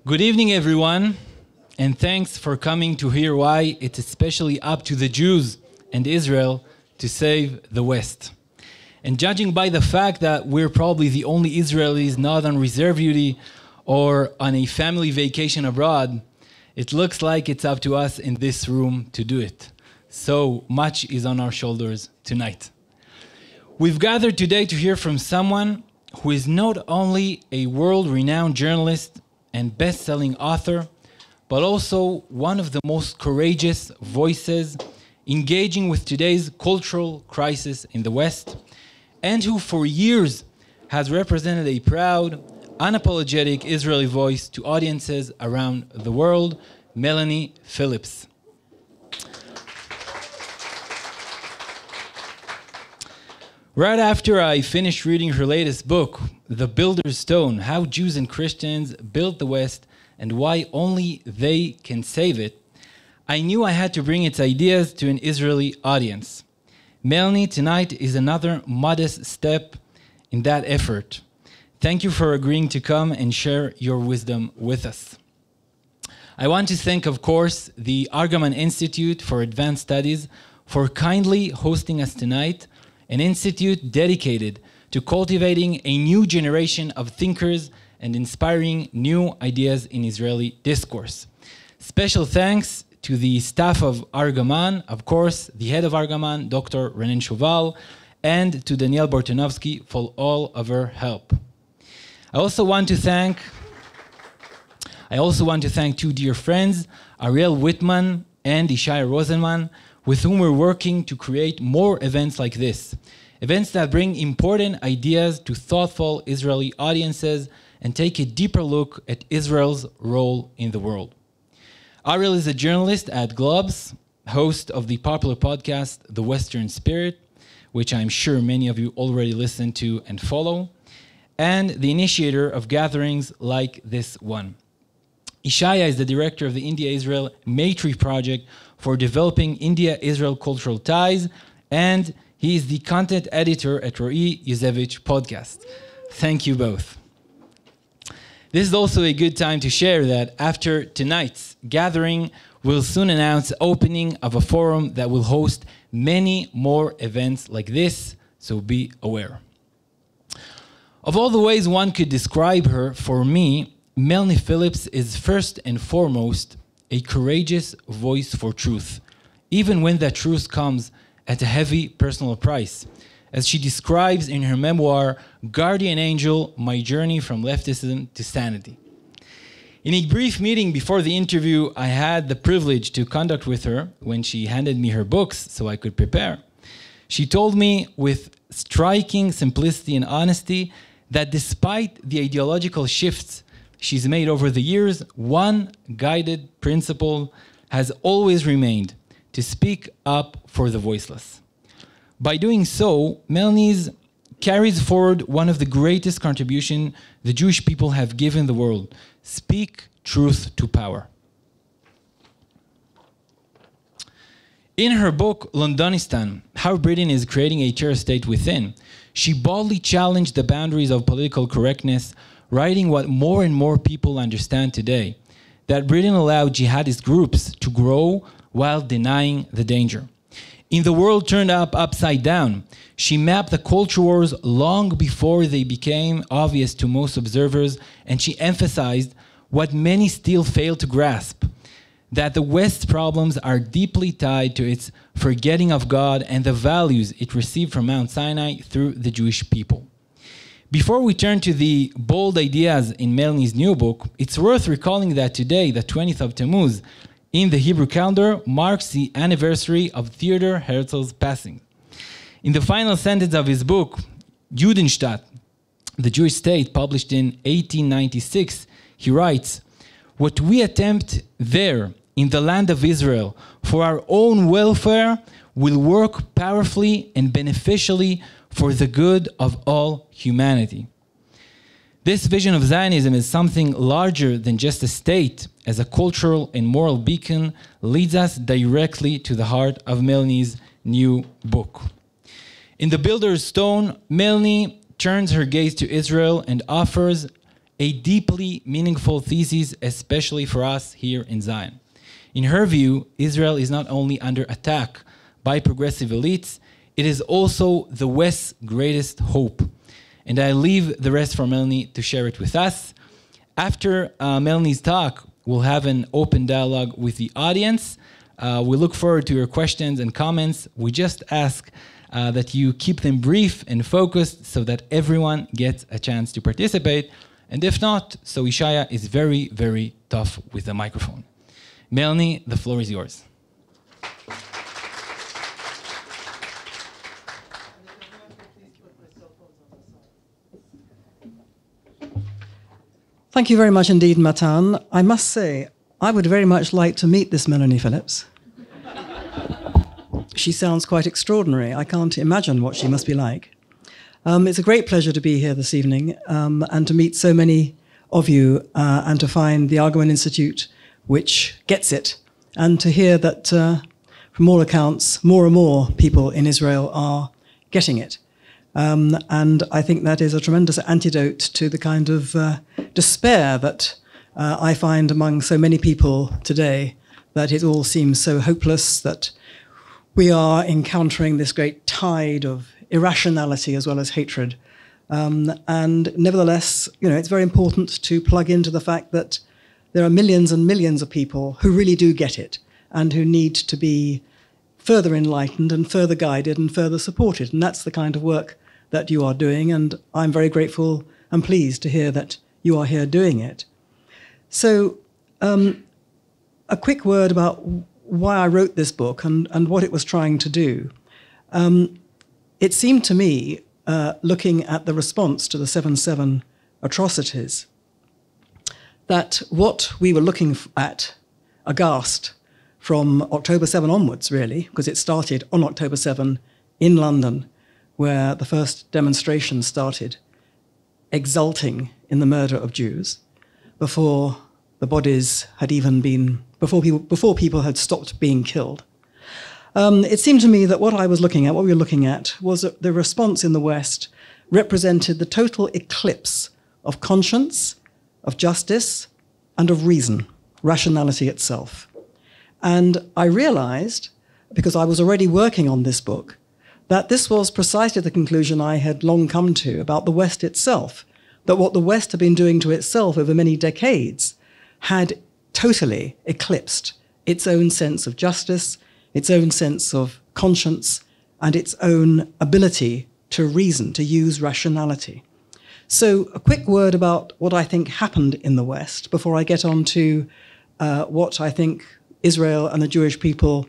Good evening, everyone, and thanks for coming to hear why it's especially up to the Jews and Israel to save the West. And judging by the fact that we're probably the only Israelis not on reserve duty or on a family vacation abroad, it looks like it's up to us in this room to do it. So much is on our shoulders tonight. We've gathered today to hear from someone who is not only a world-renowned journalist and best-selling author, but also one of the most courageous voices engaging with today's cultural crisis in the West, and who for years has represented a proud, unapologetic Israeli voice to audiences around the world, Mlani פיליפס. Right after I finished reading her latest book, The Builder's Stone, How Jews and Christians Built the West and Why Only They Can Save It, I knew I had to bring its ideas to an Israeli audience. Mlani tonight is another modest step in that effort. Thank you for agreeing to come and share your wisdom with us. I want to thank, of course, the Aרגמן Institute for Advanced Studies for kindly hosting us tonight, an institute dedicated to cultivating a new generation of thinkers and inspiring new ideas in Israeli discourse. Special thanks to the staff of Aרגמן, of course, the head of Aרגמן, Dr. Renan Shoval, and to Daniel Bortonovsky for all of her help. I also want to thank two dear friends, Ariel Whitman and Ishaya Rosenman, with whom we're working to create more events like this. Events that bring important ideas to thoughtful Israeli audiences and take a deeper look at Israel's role in the world. Ariel is a journalist at Globes, host of the popular podcast The Western Spirit, which I'm sure many of you already listen to and follow, and the initiator of gatherings like this one. Ishaya is the director of the India-Israel Maitri Project for developing India-Israel cultural ties, and he is the content editor at Ro'i Yuzevich podcast. Thank you both. This is also a good time to share that after tonight's gathering, we'll soon announce the opening of a forum that will host many more events like this, so be aware. Of all the ways one could describe her, for me, Mlani פיליפס is first and foremost a courageous voice for truth, even when that truth comes at a heavy personal price. As she describes in her memoir, Guardian Angel, My Journey from Leftism to Sanity. In a brief meeting before the interview I had the privilege to conduct with her when she handed me her books so I could prepare, she told me with striking simplicity and honesty that despite the ideological shifts she's made over the years, one guided principle has always remained: to speak up for the voiceless. By doing so, Mlani carries forward one of the greatest contributions the Jewish people have given the world: speak truth to power. In her book, Londonistan, How Britain is Creating a Terror State Within, she boldly challenged the boundaries of political correctness, writing what more and more people understand today: that Britain allowed jihadist groups to grow while denying the danger. In The World Turned Upside Down, she mapped the culture wars long before they became obvious to most observers, and she emphasized what many still fail to grasp: that the West's problems are deeply tied to its forgetting of God and the values it received from Mount Sinai through the Jewish people. Before we turn to the bold ideas in Mlani's new book, it's worth recalling that today, the 20th of Tammuz, in the Hebrew calendar, marks the anniversary of Theodor Herzl's passing. In the final sentence of his book, Judenstaat, the Jewish State, published in 1896, he writes, "What we attempt there, in the land of Israel, for our own welfare, will work powerfully and beneficially for the good of all humanity." This vision of Zionism is something larger than just a state. As a cultural and moral beacon, leads us directly to the heart of Mlani's new book. In The Builder's Stone, Mlani turns her gaze to Israel and offers a deeply meaningful thesis, especially for us here in Zion. In her view, Israel is not only under attack by progressive elites, it is also the West's greatest hope. And I leave the rest for Mlani to share it with us. After Mlani's talk, we'll have an open dialogue with the audience. We look forward to your questions and comments. We just ask that you keep them brief and focused so that everyone gets a chance to participate. And if not, so Ishaya is very, very tough with the microphone. Mlani, the floor is yours. Thank you very much indeed, Matan. I must say, I would very much like to meet this Mlani Phillips. She sounds quite extraordinary. I can't imagine what she must be like. It's a great pleasure to be here this evening and to meet so many of you and to find the Ahrman Institute, which gets it, and to hear that, from all accounts, more and more people in Israel are getting it. And I think that is a tremendous antidote to the kind of despair that I find among so many people today, that it all seems so hopeless, that we are encountering this great tide of irrationality as well as hatred. And nevertheless, it's very important to plug into the fact that there are millions and millions of people who really do get it and who need to be further enlightened and further guided and further supported. And that's the kind of work that you are doing, and I'm very grateful and pleased to hear that you are here doing it. So a quick word about why I wrote this book and what it was trying to do. It seemed to me, looking at the response to the 7/7 atrocities, that what we were looking at, aghast, from October 7 onwards, really, because it started on October 7 in London, where the first demonstration started, exulting in the murder of Jews, before the bodies had even been, before people had stopped being killed. It seemed to me that what we were looking at, was that the response in the West represented the total eclipse of conscience, of justice, and of reason, rationality itself. And I realized, because I was already working on this book, that this was precisely the conclusion I had long come to about the West itself, that what the West had been doing to itself over many decades had totally eclipsed its own sense of justice, its own sense of conscience, and its own ability to reason, to use rationality. So a quick word about what I think happened in the West before I get on to what I think Israel and the Jewish people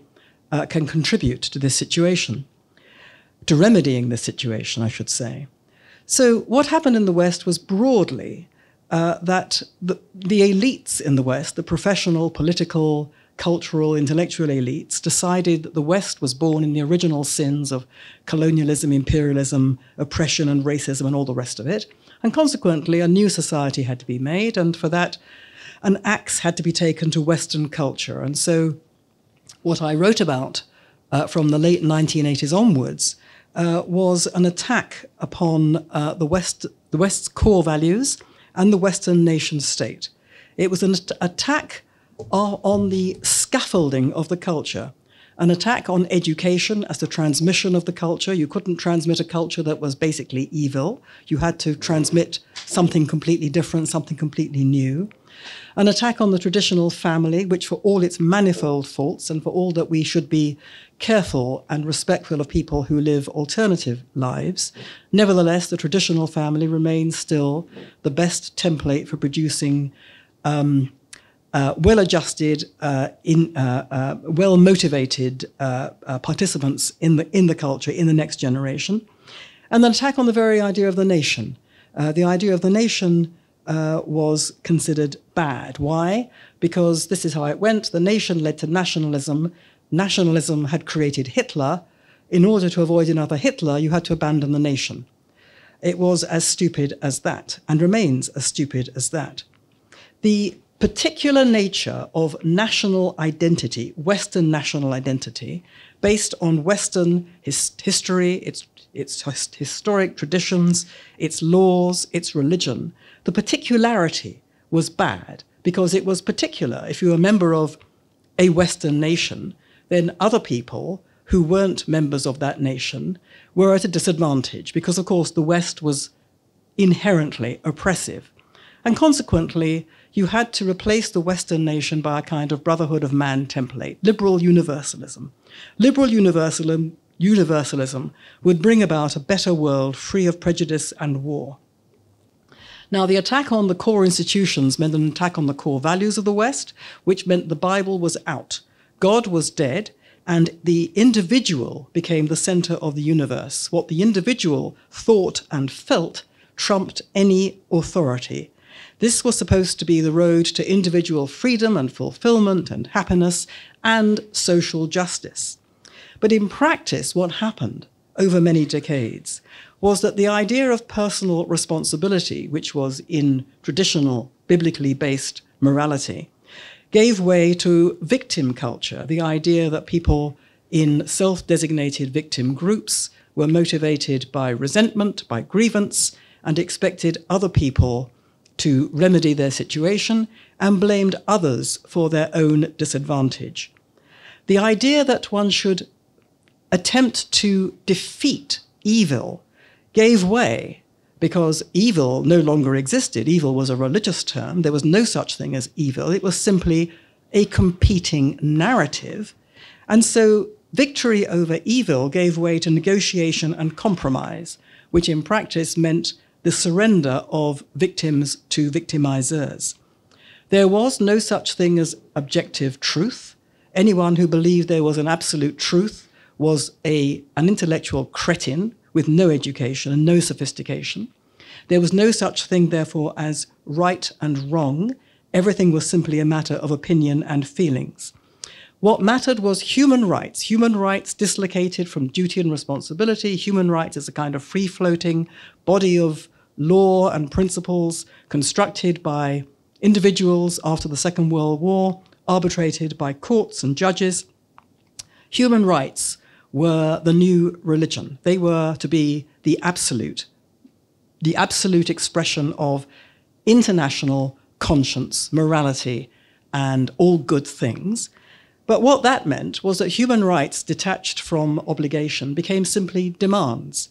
can contribute to this situation, to remedying this situation, I should say. So what happened in the West was broadly that the elites in the West, the professional, political, cultural, intellectual elites, decided that the West was born in the original sins of colonialism, imperialism, oppression and racism and all the rest of it. And consequently, a new society had to be made, and for that, an axe had to be taken to Western culture. And so what I wrote about from the late 1980s onwards was an attack upon the West's core values and the Western nation state. It was an attack on the scaffolding of the culture, an attack on education as the transmission of the culture. You couldn't transmit a culture that was basically evil. You had to transmit something completely different, something completely new. An attack on the traditional family, which for all its manifold faults and for all that we should be careful and respectful of people who live alternative lives, nevertheless, the traditional family remains still the best template for producing well-adjusted, well-motivated participants in the culture, in the next generation. And an attack on the very idea of the nation. The idea of the nation was considered bad. Why? Because this is how it went. The nation led to nationalism. Nationalism had created Hitler. In order to avoid another Hitler, you had to abandon the nation. It was as stupid as that, and remains as stupid as that. The particular nature of national identity, Western national identity, based on Western history, its historic traditions, its laws, its religion. The particularity was bad because it was particular. If you were a member of a Western nation, then other people who weren't members of that nation were at a disadvantage because, of course, the West was inherently oppressive. And consequently, you had to replace the Western nation by a kind of brotherhood of man template, liberal universalism. Liberal universalism would bring about a better world free of prejudice and war. Now, the attack on the core institutions meant an attack on the core values of the West, which meant the Bible was out. God was dead, and the individual became the center of the universe. What the individual thought and felt trumped any authority. This was supposed to be the road to individual freedom and fulfillment and happiness and social justice. But in practice, what happened over many decades was that the idea of personal responsibility, which was in traditional, biblically based morality, gave way to victim culture, the idea that people in self-designated victim groups were motivated by resentment, by grievance, and expected other people to remedy their situation and blamed others for their own disadvantage. The idea that one should attempt to defeat evil gave way because evil no longer existed. Evil was a religious term. There was no such thing as evil. It was simply a competing narrative. And so victory over evil gave way to negotiation and compromise, which in practice meant the surrender of victims to victimizers. There was no such thing as objective truth. Anyone who believed there was an absolute truth was an intellectual cretin with no education and no sophistication. There was no such thing, therefore, as right and wrong. Everything was simply a matter of opinion and feelings. What mattered was human rights dislocated from duty and responsibility, human rights as a kind of free-floating body of law and principles constructed by individuals after the Second World War, arbitrated by courts and judges. Human rights were the new religion. They were to be the absolute expression of international conscience, morality, and all good things. But what that meant was that human rights, detached from obligation, became simply demands,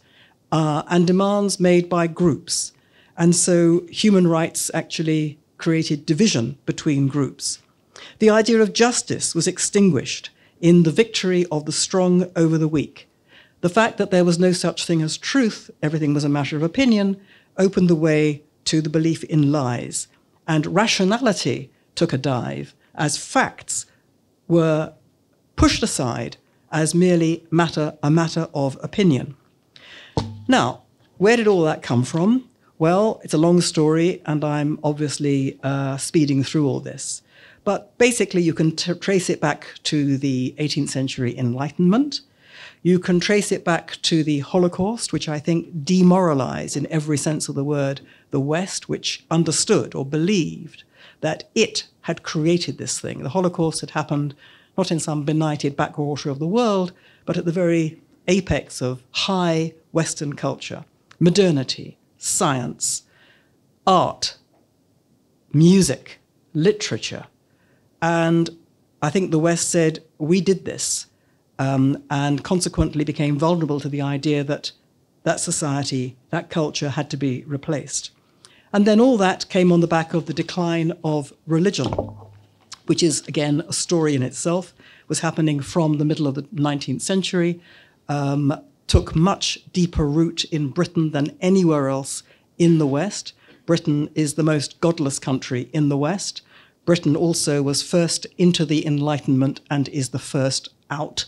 and demands made by groups. And so human rights actually created division between groups. The idea of justice was extinguished in the victory of the strong over the weak. The fact that there was no such thing as truth, everything was a matter of opinion, opened the way to the belief in lies. And rationality took a dive as facts were pushed aside as merely a matter of opinion. Now, where did all that come from? Well, it's a long story, and I'm obviously speeding through all this. But basically, you can trace it back to the 18th century Enlightenment. You can trace it back to the Holocaust, which I think demoralized, in every sense of the word, the West, which understood or believed that it had created this thing. The Holocaust had happened not in some benighted backwater of the world, but at the very apex of high Western culture, modernity, science, art, music, literature. And I think the West said, we did this, and consequently became vulnerable to the idea that that society, that culture had to be replaced. And then all that came on the back of the decline of religion, which is, again, a story in itself, was happening from the middle of the 19th century, took much deeper root in Britain than anywhere else in the West. Britain is the most godless country in the West. Britain also was first into the Enlightenment and is the first out,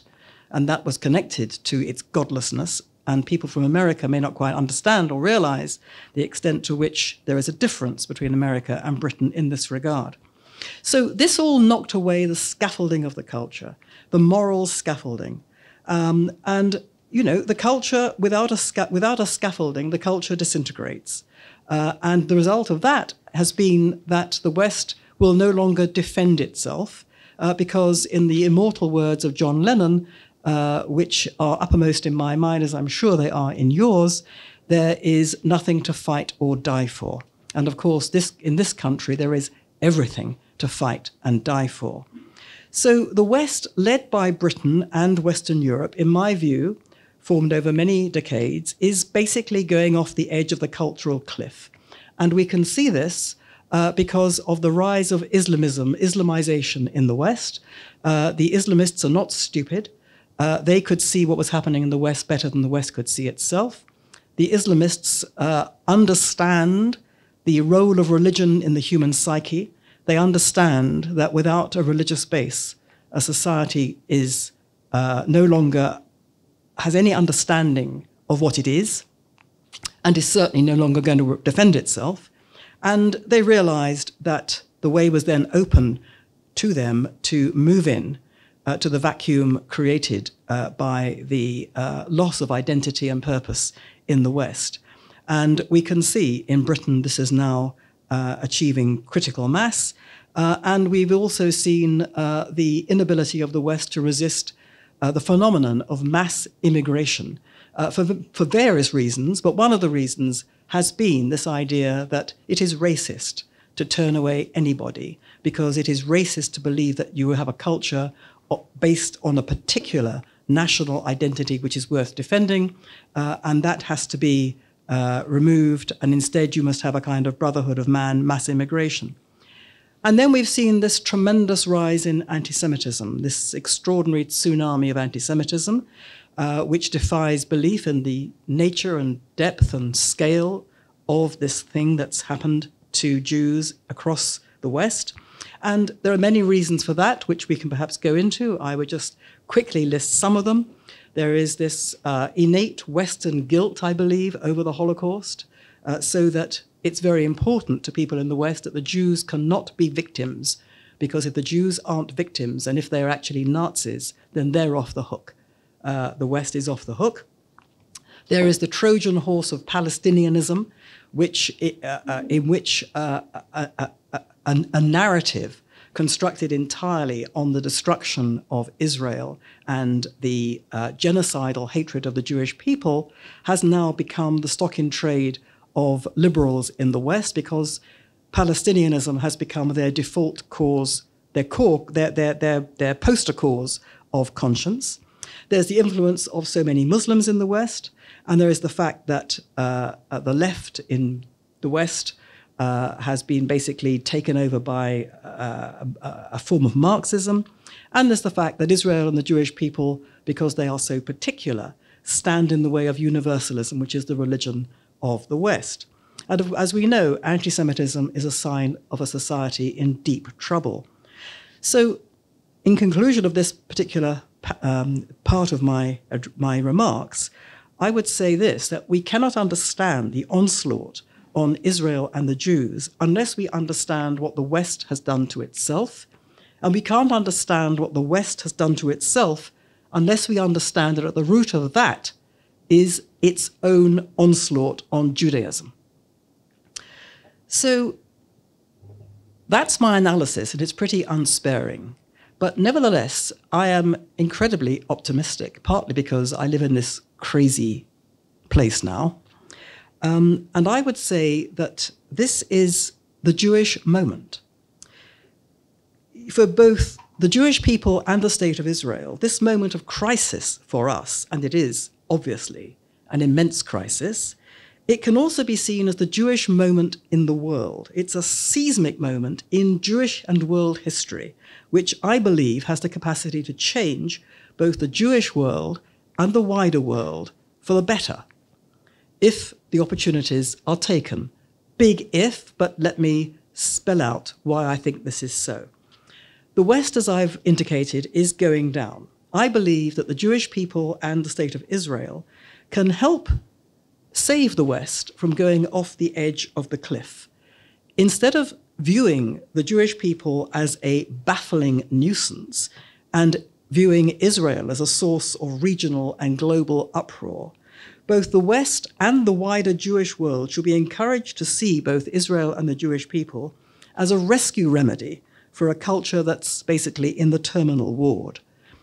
and that was connected to its godlessness. And people from America may not quite understand or realize the extent to which there is a difference between America and Britain in this regard. So this all knocked away the scaffolding of the culture, the moral scaffolding. And, you know, the culture, without a scaffolding, the culture disintegrates. And the result of that has been that the West will no longer defend itself because, in the immortal words of John Lennon, which are uppermost in my mind, as I'm sure they are in yours, there is nothing to fight or die for. And of course, in this country, there is everything to fight and die for. So the West, led by Britain and Western Europe, in my view, formed over many decades, is basically going off the edge of the cultural cliff. And we can see this because of the rise of Islamization in the West. The Islamists are not stupid. They could see what was happening in the West better than the West could see itself. The Islamists understand the role of religion in the human psyche. They understand that without a religious base, a society is no longer has any understanding of what it is, and is certainly no longer going to defend itself. And they realized that the way was then open to them to move in to the vacuum created by the loss of identity and purpose in the West. And we can see in Britain this is now achieving critical mass. And we've also seen the inability of the West to resist the phenomenon of mass immigration for various reasons. But one of the reasons has been this idea that it is racist to turn away anybody, because it is racist to believe that you have a culture based on a particular national identity which is worth defending, and that has to be removed, and instead you must have a kind of brotherhood of man, mass immigration. And then we've seen this tremendous rise in anti-Semitism, this extraordinary tsunami of anti-Semitism, which defies belief in the nature and depth and scale of this thing that's happened to Jews across the West. And there are many reasons for that, which we can perhaps go into. I would just quickly list some of them. There is this innate Western guilt, I believe, over the Holocaust, so that it's very important to people in the West that the Jews cannot be victims, because if the Jews aren't victims, and if they're actually Nazis, then they're off the hook. The West is off the hook. There is the Trojan horse of Palestinianism, in which a narrative constructed entirely on the destruction of Israel and the genocidal hatred of the Jewish people has now become the stock in trade of liberals in the West, because Palestinianism has become their default cause, their poster cause of conscience. There's the influence of so many Muslims in the West, and there is the fact that the left in the West has been basically taken over by a form of Marxism. And there's the fact that Israel and the Jewish people, because they are so particular, stand in the way of universalism, which is the religion of the West. And as we know, anti-Semitism is a sign of a society in deep trouble. So in conclusion of this particular part of my remarks, I would say this, that we cannot understand the onslaught on Israel and the Jews unless we understand what the West has done to itself. And we can't understand what the West has done to itself unless we understand that at the root of that is its own onslaught on Judaism. So that's my analysis, and it's pretty unsparing. But nevertheless, I am incredibly optimistic, partly because I live in this crazy place now. And I would say that this is the Jewish moment. For both the Jewish people and the state of Israel, this moment of crisis for us, and it is obviously an immense crisis, it can also be seen as the Jewish moment in the world. It's a seismic moment in Jewish and world history, which I believe has the capacity to change both the Jewish world and the wider world for the better, if the opportunities are taken. Big if, but let me spell out why I think this is so. The West, as I've indicated, is going down. I believe that the Jewish people and the state of Israel can help save the West from going off the edge of the cliff. Instead of viewing the Jewish people as a baffling nuisance and viewing Israel as a source of regional and global uproar, both the West and the wider Jewish world should be encouraged to see both Israel and the Jewish people as a rescue remedy for a culture that's basically in the terminal ward.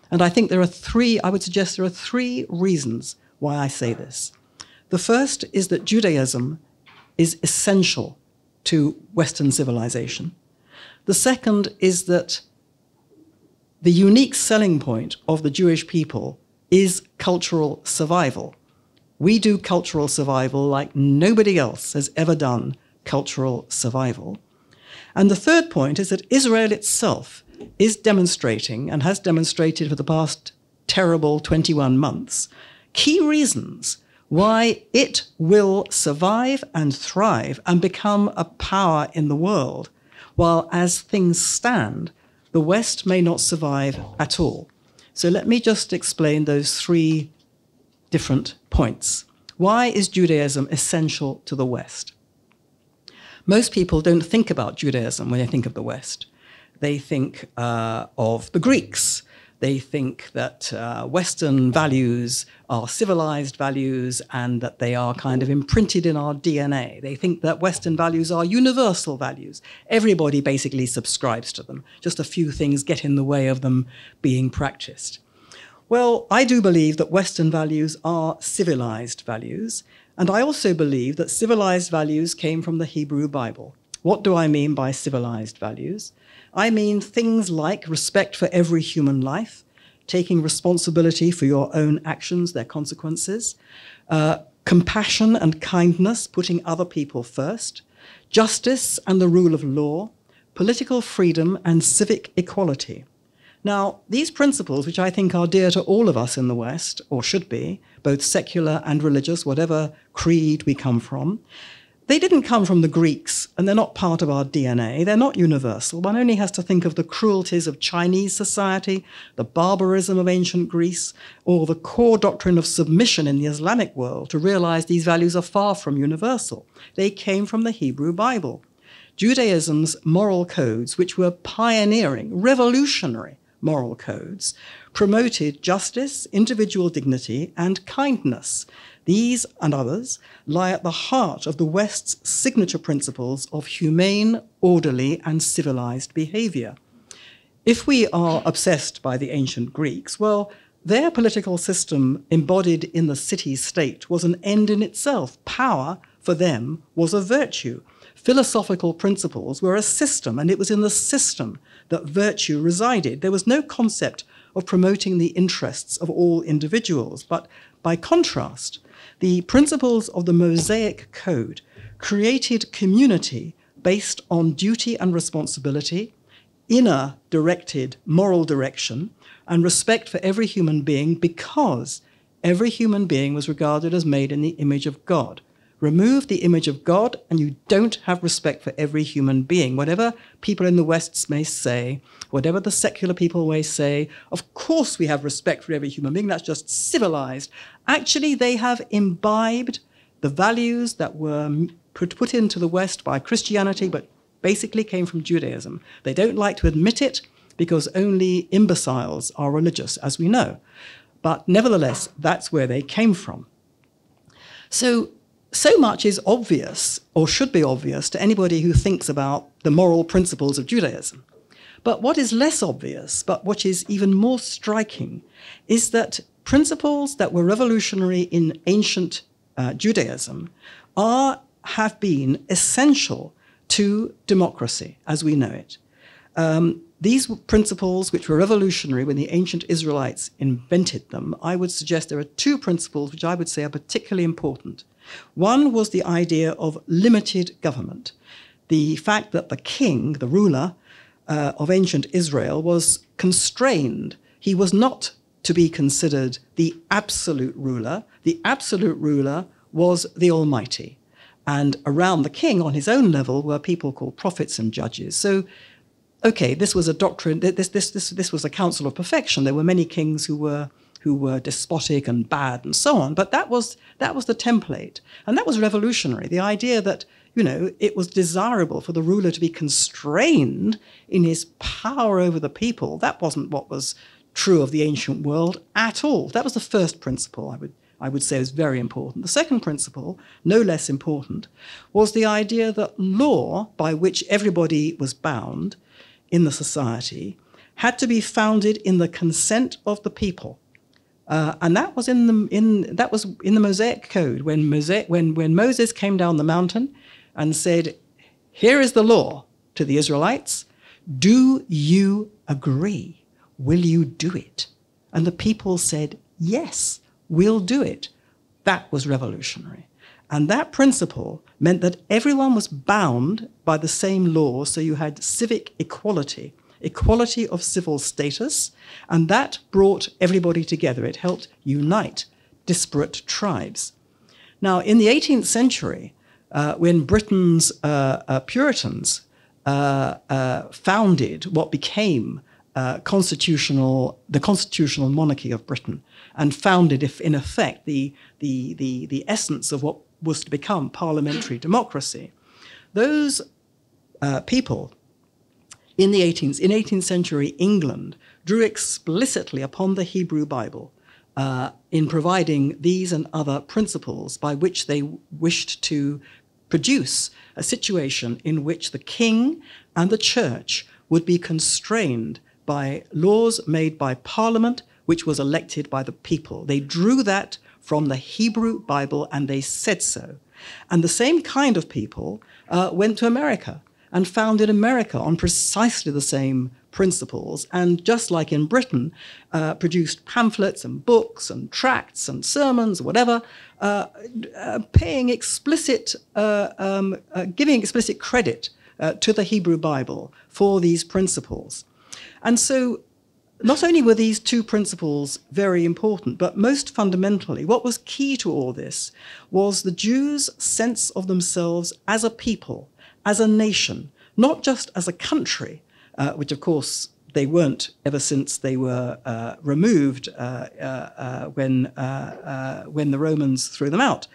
And I think I would suggest there are three reasons why I say this. The first is that Judaism is essential to Western civilization. The second is that the unique selling point of the Jewish people is cultural survival. We do cultural survival like nobody else has ever done cultural survival. And the third point is that Israel itself is demonstrating, and has demonstrated for the past terrible 21 months, key reasons why it will survive and thrive and become a power in the world, while as things stand, the West may not survive at all. So let me just explain those three different points. Why is Judaism essential to the West? Most people don't think about Judaism when they think of the West. They think of the Greeks. They think that Western values are civilized values and that they are kind of imprinted in our DNA. They think that Western values are universal values. Everybody basically subscribes to them. Just a few things get in the way of them being practiced. Well, I do believe that Western values are civilized values, and I also believe that civilized values came from the Hebrew Bible. What do I mean by civilized values? I mean things like respect for every human life, taking responsibility for your own actions, their consequences, compassion and kindness, putting other people first, justice and the rule of law, political freedom and civic equality. Now, these principles, which I think are dear to all of us in the West, or should be, both secular and religious, whatever creed we come from, they didn't come from the Greeks, and they're not part of our DNA. They're not universal. One only has to think of the cruelties of Chinese society, the barbarism of ancient Greece, or the core doctrine of submission in the Islamic world to realize these values are far from universal. They came from the Hebrew Bible. Judaism's moral codes, which were pioneering, revolutionary moral codes, promoted justice, individual dignity, and kindness. These and others lie at the heart of the West's signature principles of humane, orderly, and civilized behavior. If we are obsessed by the ancient Greeks, well, their political system embodied in the city-state was an end in itself. Power, for them, was a virtue. Philosophical principles were a system, and it was in the system that virtue resided. There was no concept of promoting the interests of all individuals, but by contrast, the principles of the Mosaic Code created community based on duty and responsibility, inner directed moral direction, and respect for every human being, because every human being was regarded as made in the image of God. Remove the image of God and you don't have respect for every human being. Whatever people in the West may say, whatever the secular people may say, of course we have respect for every human being, that's just civilized. Actually, they have imbibed the values that were put into the West by Christianity, but basically came from Judaism. They don't like to admit it because only imbeciles are religious, as we know. But nevertheless, that's where they came from. So much is obvious, or should be obvious, to anybody who thinks about the moral principles of Judaism. But what is less obvious, but what is even more striking, is that principles that were revolutionary in ancient Judaism have been essential to democracy as we know it. These principles, which were revolutionary when the ancient Israelites invented them, I would suggest there are two principles which I would say are particularly important. One was the idea of limited government, the fact that the king, the ruler of ancient Israel, was constrained. He was not to be considered the absolute ruler. The absolute ruler was the Almighty. And around the king, on his own level, were people called prophets and judges. So, okay, this was a doctrine, this was a council of perfection. There were many kings who were despotic and bad and so on, but that was the template. And that was revolutionary, the idea that, it was desirable for the ruler to be constrained in his power over the people. That wasn't what was true of the ancient world at all. That was the first principle I would say was very important. The second principle, no less important, was the idea that law, by which everybody was bound in the society, had to be founded in the consent of the people. And that was in the Mosaic Code when Moses came down the mountain and said, "Here is the law to the Israelites. Do you agree? Will you do it?" And the people said, "Yes, we'll do it." That was revolutionary. And that principle meant that everyone was bound by the same law, so you had civic equality, equality of civil status, and that brought everybody together. It helped unite disparate tribes. Now, in the 18th century, when Britain's Puritans founded what became the constitutional monarchy of Britain, and founded, in effect, the essence of what was to become parliamentary democracy, those people in 18th century England drew explicitly upon the Hebrew Bible in providing these and other principles by which they wished to produce a situation in which the king and the church would be constrained by laws made by Parliament, which was elected by the people. They drew that from the Hebrew Bible, and they said so. And the same kind of people went to America and founded America on precisely the same principles, and just like in Britain, produced pamphlets and books and tracts and sermons, whatever, giving explicit credit to the Hebrew Bible for these principles. And so not only were these two principles very important, but most fundamentally, what was key to all this was the Jews' sense of themselves as a people, as a nation, not just as a country, which of course they weren't ever since they were removed when the Romans threw them out.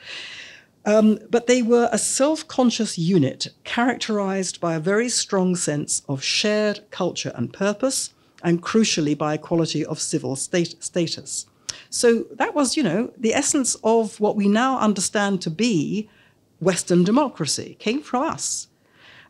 But they were a self-conscious unit characterized by a very strong sense of shared culture and purpose, and crucially by a quality of civil status. So that was, the essence of what we now understand to be Western democracy, came from us.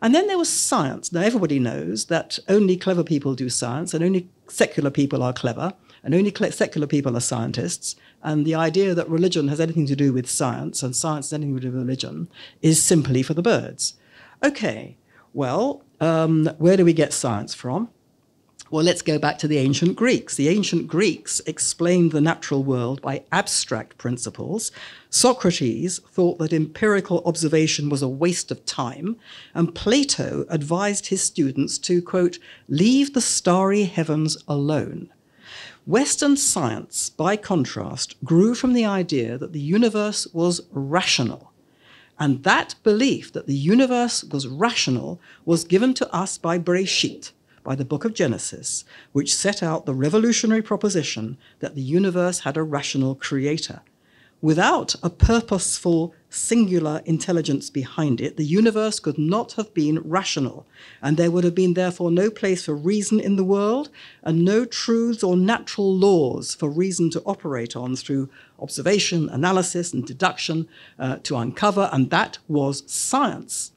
And then there was science. Now, everybody knows that only clever people do science, and only secular people are clever, and only secular people are scientists. And the idea that religion has anything to do with science, and science has anything to do with religion, is simply for the birds. Okay, well, where do we get science from? Well, let's go back to the ancient Greeks. The ancient Greeks explained the natural world by abstract principles. Socrates thought that empirical observation was a waste of time, and Plato advised his students to, quote, "leave the starry heavens alone." Western science, by contrast, grew from the idea that the universe was rational. And that belief that the universe was rational was given to us by Bereshit, by the book of Genesis, which set out the revolutionary proposition that the universe had a rational creator. Without a purposeful, singular intelligence behind it, the universe could not have been rational, and there would have been therefore no place for reason in the world, and no truths or natural laws for reason to operate on through observation, analysis, and deduction to uncover, and that was science.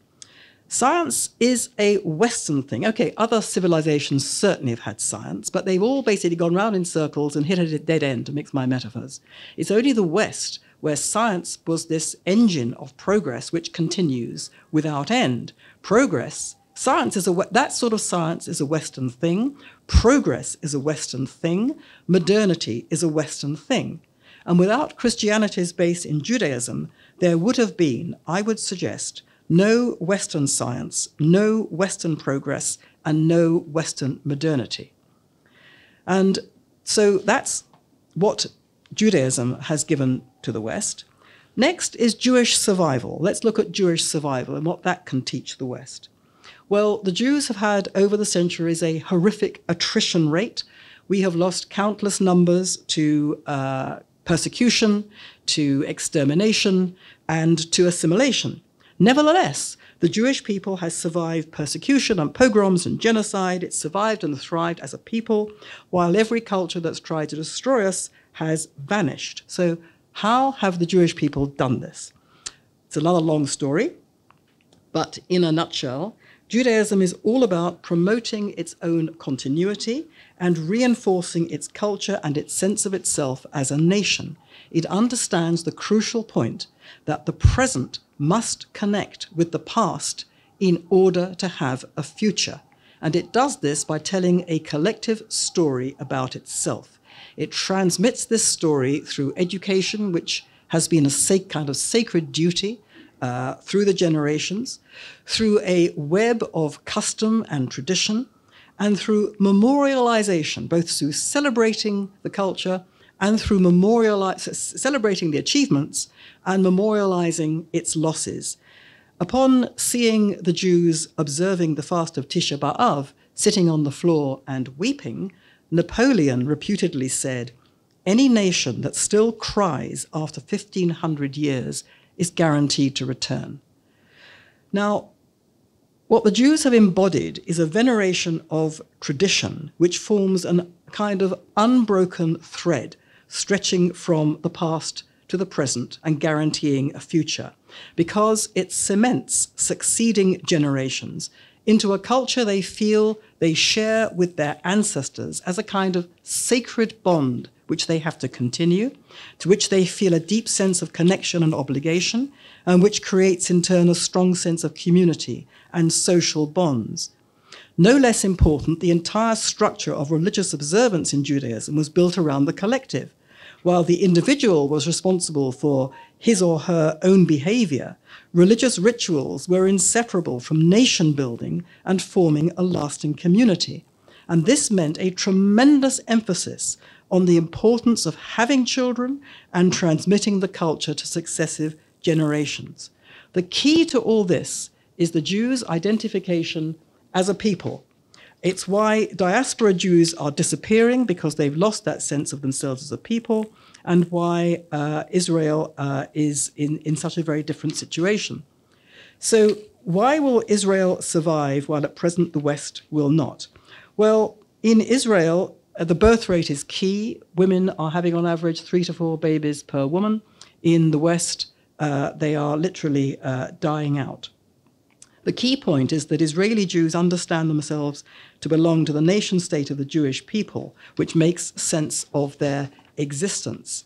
Science is a Western thing. Okay, other civilizations certainly have had science, but they've all basically gone round in circles and hit a dead end, to mix my metaphors. It's only the West where science was this engine of progress which continues without end. Progress, science is that sort of science is a Western thing. Progress is a Western thing. Modernity is a Western thing. And without Christianity's base in Judaism, there would have been, I would suggest, no Western science, no Western progress, and no Western modernity. And so that's what Judaism has given to the West. Next is Jewish survival. Let's look at Jewish survival and what that can teach the West. Well, the Jews have had over the centuries a horrific attrition rate. We have lost countless numbers to persecution, to extermination, and to assimilation. Nevertheless, the Jewish people has survived persecution and pogroms and genocide. It's survived and thrived as a people, while every culture that's tried to destroy us has vanished. So how have the Jewish people done this? It's another long story, But in a nutshell, Judaism is all about promoting its own continuity and reinforcing its culture and its sense of itself as a nation. It understands the crucial point that the present must connect with the past in order to have a future. And it does this by telling a collective story about itself. It transmits this story through education, which has been a kind of sacred duty through the generations, through a web of custom and tradition, and through memorialization, both through celebrating the culture and through celebrating the achievements and memorializing its losses. Upon seeing the Jews observing the fast of Tisha B'Av, sitting on the floor and weeping, Napoleon reputedly said, "Any nation that still cries after 1,500 years is guaranteed to return." Now, what the Jews have embodied is a veneration of tradition, which forms a kind of unbroken thread stretching from the past to the present and guaranteeing a future, because it cements succeeding generations into a culture they feel they share with their ancestors as a kind of sacred bond which they have to continue, to which they feel a deep sense of connection and obligation, and which creates in turn a strong sense of community and social bonds. No less important, the entire structure of religious observance in Judaism was built around the collective. While the individual was responsible for his or her own behavior, religious rituals were inseparable from nation building and forming a lasting community. And this meant a tremendous emphasis on the importance of having children and transmitting the culture to successive generations. The key to all this is the Jews' identification as a people. It's why diaspora Jews are disappearing, because they've lost that sense of themselves as a people, and why Israel is in such a very different situation. So why will Israel survive while at present the West will not? Well, in Israel, the birth rate is key. Women are having on average 3 to 4 babies per woman. In the West, they are literally dying out. The key point is that Israeli Jews understand themselves to belong to the nation state of the Jewish people, which makes sense of their existence.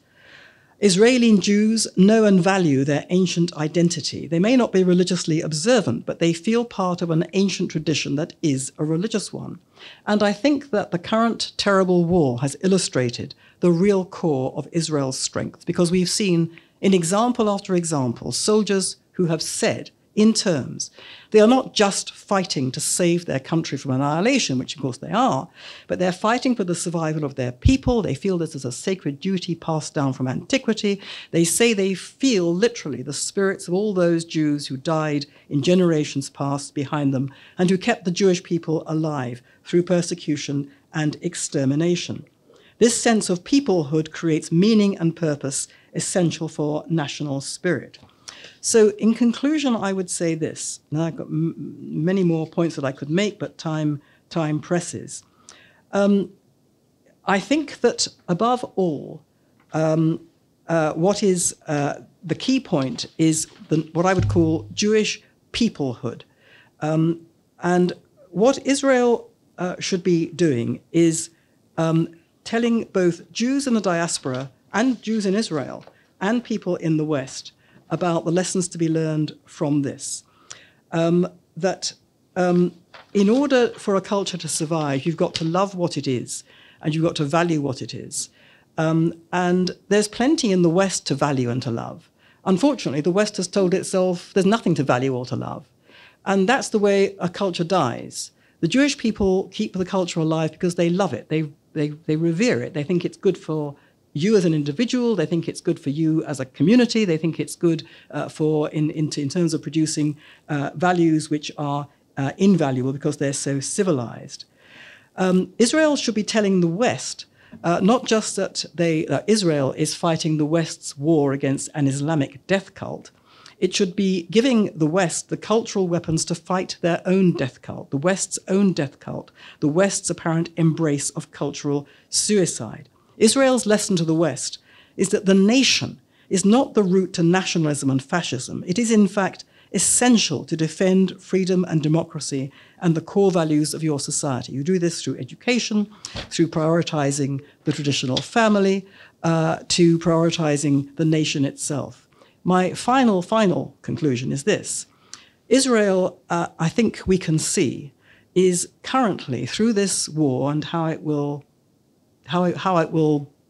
Israeli Jews know and value their ancient identity. They may not be religiously observant, but they feel part of an ancient tradition that is a religious one. And I think that the current terrible war has illustrated the real core of Israel's strength, because we've seen in example after example soldiers who have said, in terms, they are not just fighting to save their country from annihilation, which of course they are, but they're fighting for the survival of their people. They feel this is a sacred duty passed down from antiquity. They say they feel literally the spirits of all those Jews who died in generations past behind them and who kept the Jewish people alive through persecution and extermination. This sense of peoplehood creates meaning and purpose essential for national spirit. So in conclusion, I would say this. Now, I've got many more points that I could make, but time presses. I think that above all, what is the key point is what I would call Jewish peoplehood. And what Israel should be doing is telling both Jews in the diaspora and Jews in Israel and people in the West about the lessons to be learned from this. That in order for a culture to survive, you've got to love what it is, and you've got to value what it is. And there's plenty in the West to value and to love. Unfortunately, the West has told itself there's nothing to value or to love. And that's the way a culture dies. The Jewish people keep the culture alive because they love it. They revere it. They think it's good for you as an individual. They think it's good for you as a community. They think it's good in terms of producing values which are invaluable because they're so civilized. Israel should be telling the West not just that Israel is fighting the West's war against an Islamic death cult. It should be giving the West the cultural weapons to fight their own death cult, the West's own death cult, the West's apparent embrace of cultural suicide. Israel's lesson to the West is that the nation is not the route to nationalism and fascism. It is, in fact, essential to defend freedom and democracy and the core values of your society. You do this through education, through prioritizing the traditional family, to prioritizing the nation itself. My final conclusion is this. Israel, I think we can see, is currently, through this war and how it will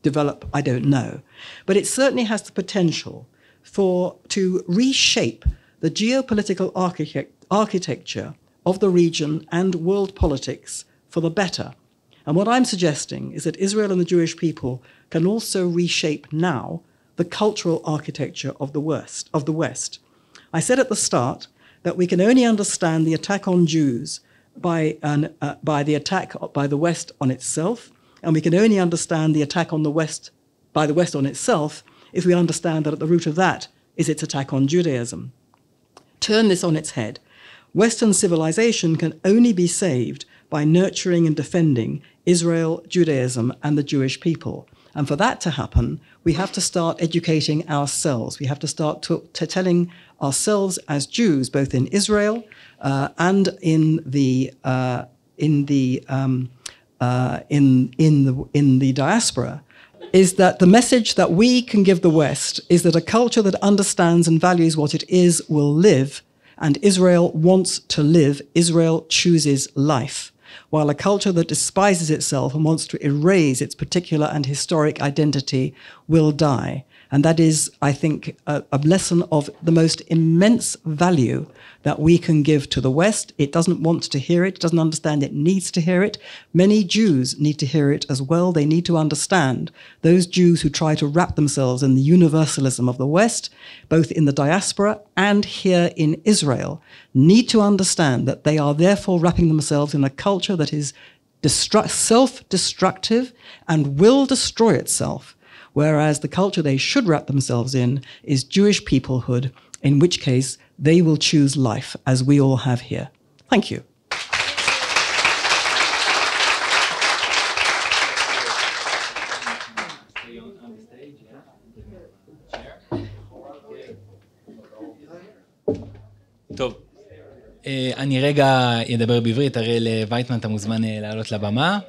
develop, I don't know, but it certainly has the potential to reshape the geopolitical architecture of the region and world politics for the better. And what I'm suggesting is that Israel and the Jewish people can also reshape now the cultural architecture of the West. I said at the start that we can only understand the attack on Jews by the attack by the West on itself, and we can only understand the attack on the West by the West on itself if we understand that at the root of that is its attack on Judaism. Turn this on its head. Western civilization can only be saved by nurturing and defending Israel, Judaism, and the Jewish people. And for that to happen, we have to start educating ourselves. We have to start telling ourselves as Jews, both in Israel and in the diaspora, is that the message that we can give the West is that a culture that understands and values what it is will live, and Israel wants to live. Israel chooses life, while a culture that despises itself and wants to erase its particular and historic identity will die. And that is, I think, a lesson of the most immense value that we can give to the West. It doesn't want to hear it, doesn't understand it needs to hear it. Many Jews need to hear it as well. They need to understand those Jews who try to wrap themselves in the universalism of the West, both in the diaspora and here in Israel, need to understand that they are therefore wrapping themselves in a culture that is self-destructive and will destroy itself. Whereas the culture they should wrap themselves in is Jewish peoplehood, in which case they will choose life, as we all have here. Thank you. טוב, אני רגע אדבר בעברית, הרי לווייטמן אתה מוזמן לעלות לבמה.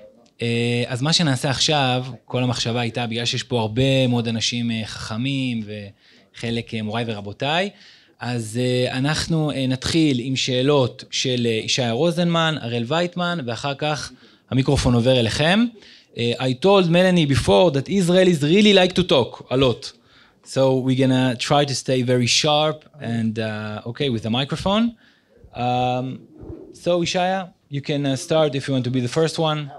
אז מה שנעשה עכשיו, כל המחשבה הייתה, בגלל שיש פה הרבה מאוד אנשים חכמים וחלק מוריי ורבותיי, אז אנחנו נתחיל עם שאלות של ישי רוזנמן, הראל וייטמן, ואחר כך המיקרופון עובר אליכם. I told Mלאני before that Israelis really like to talk a lot. So we're gonna try to stay very sharp and okay with the microphone. So Yishaya, you can start if you want to be the first one.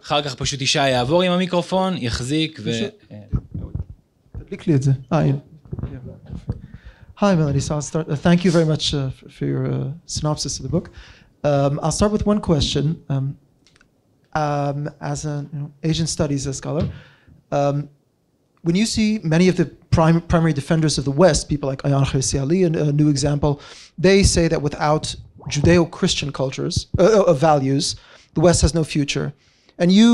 אחר כך פשוט ישי יעבור עם המיקרופון, יחזיק ו... תדליק לי את זה. Hi Mלאני, so I'll start. Thank you very much for your synopsis of the book. I'll start with one question. As an Asian studies scholar, when you see many of the primary defenders of the West, people like Ayan Hirsi Ali, a new example, they say that without Judeo-Christian cultures, values, the West has no future. And you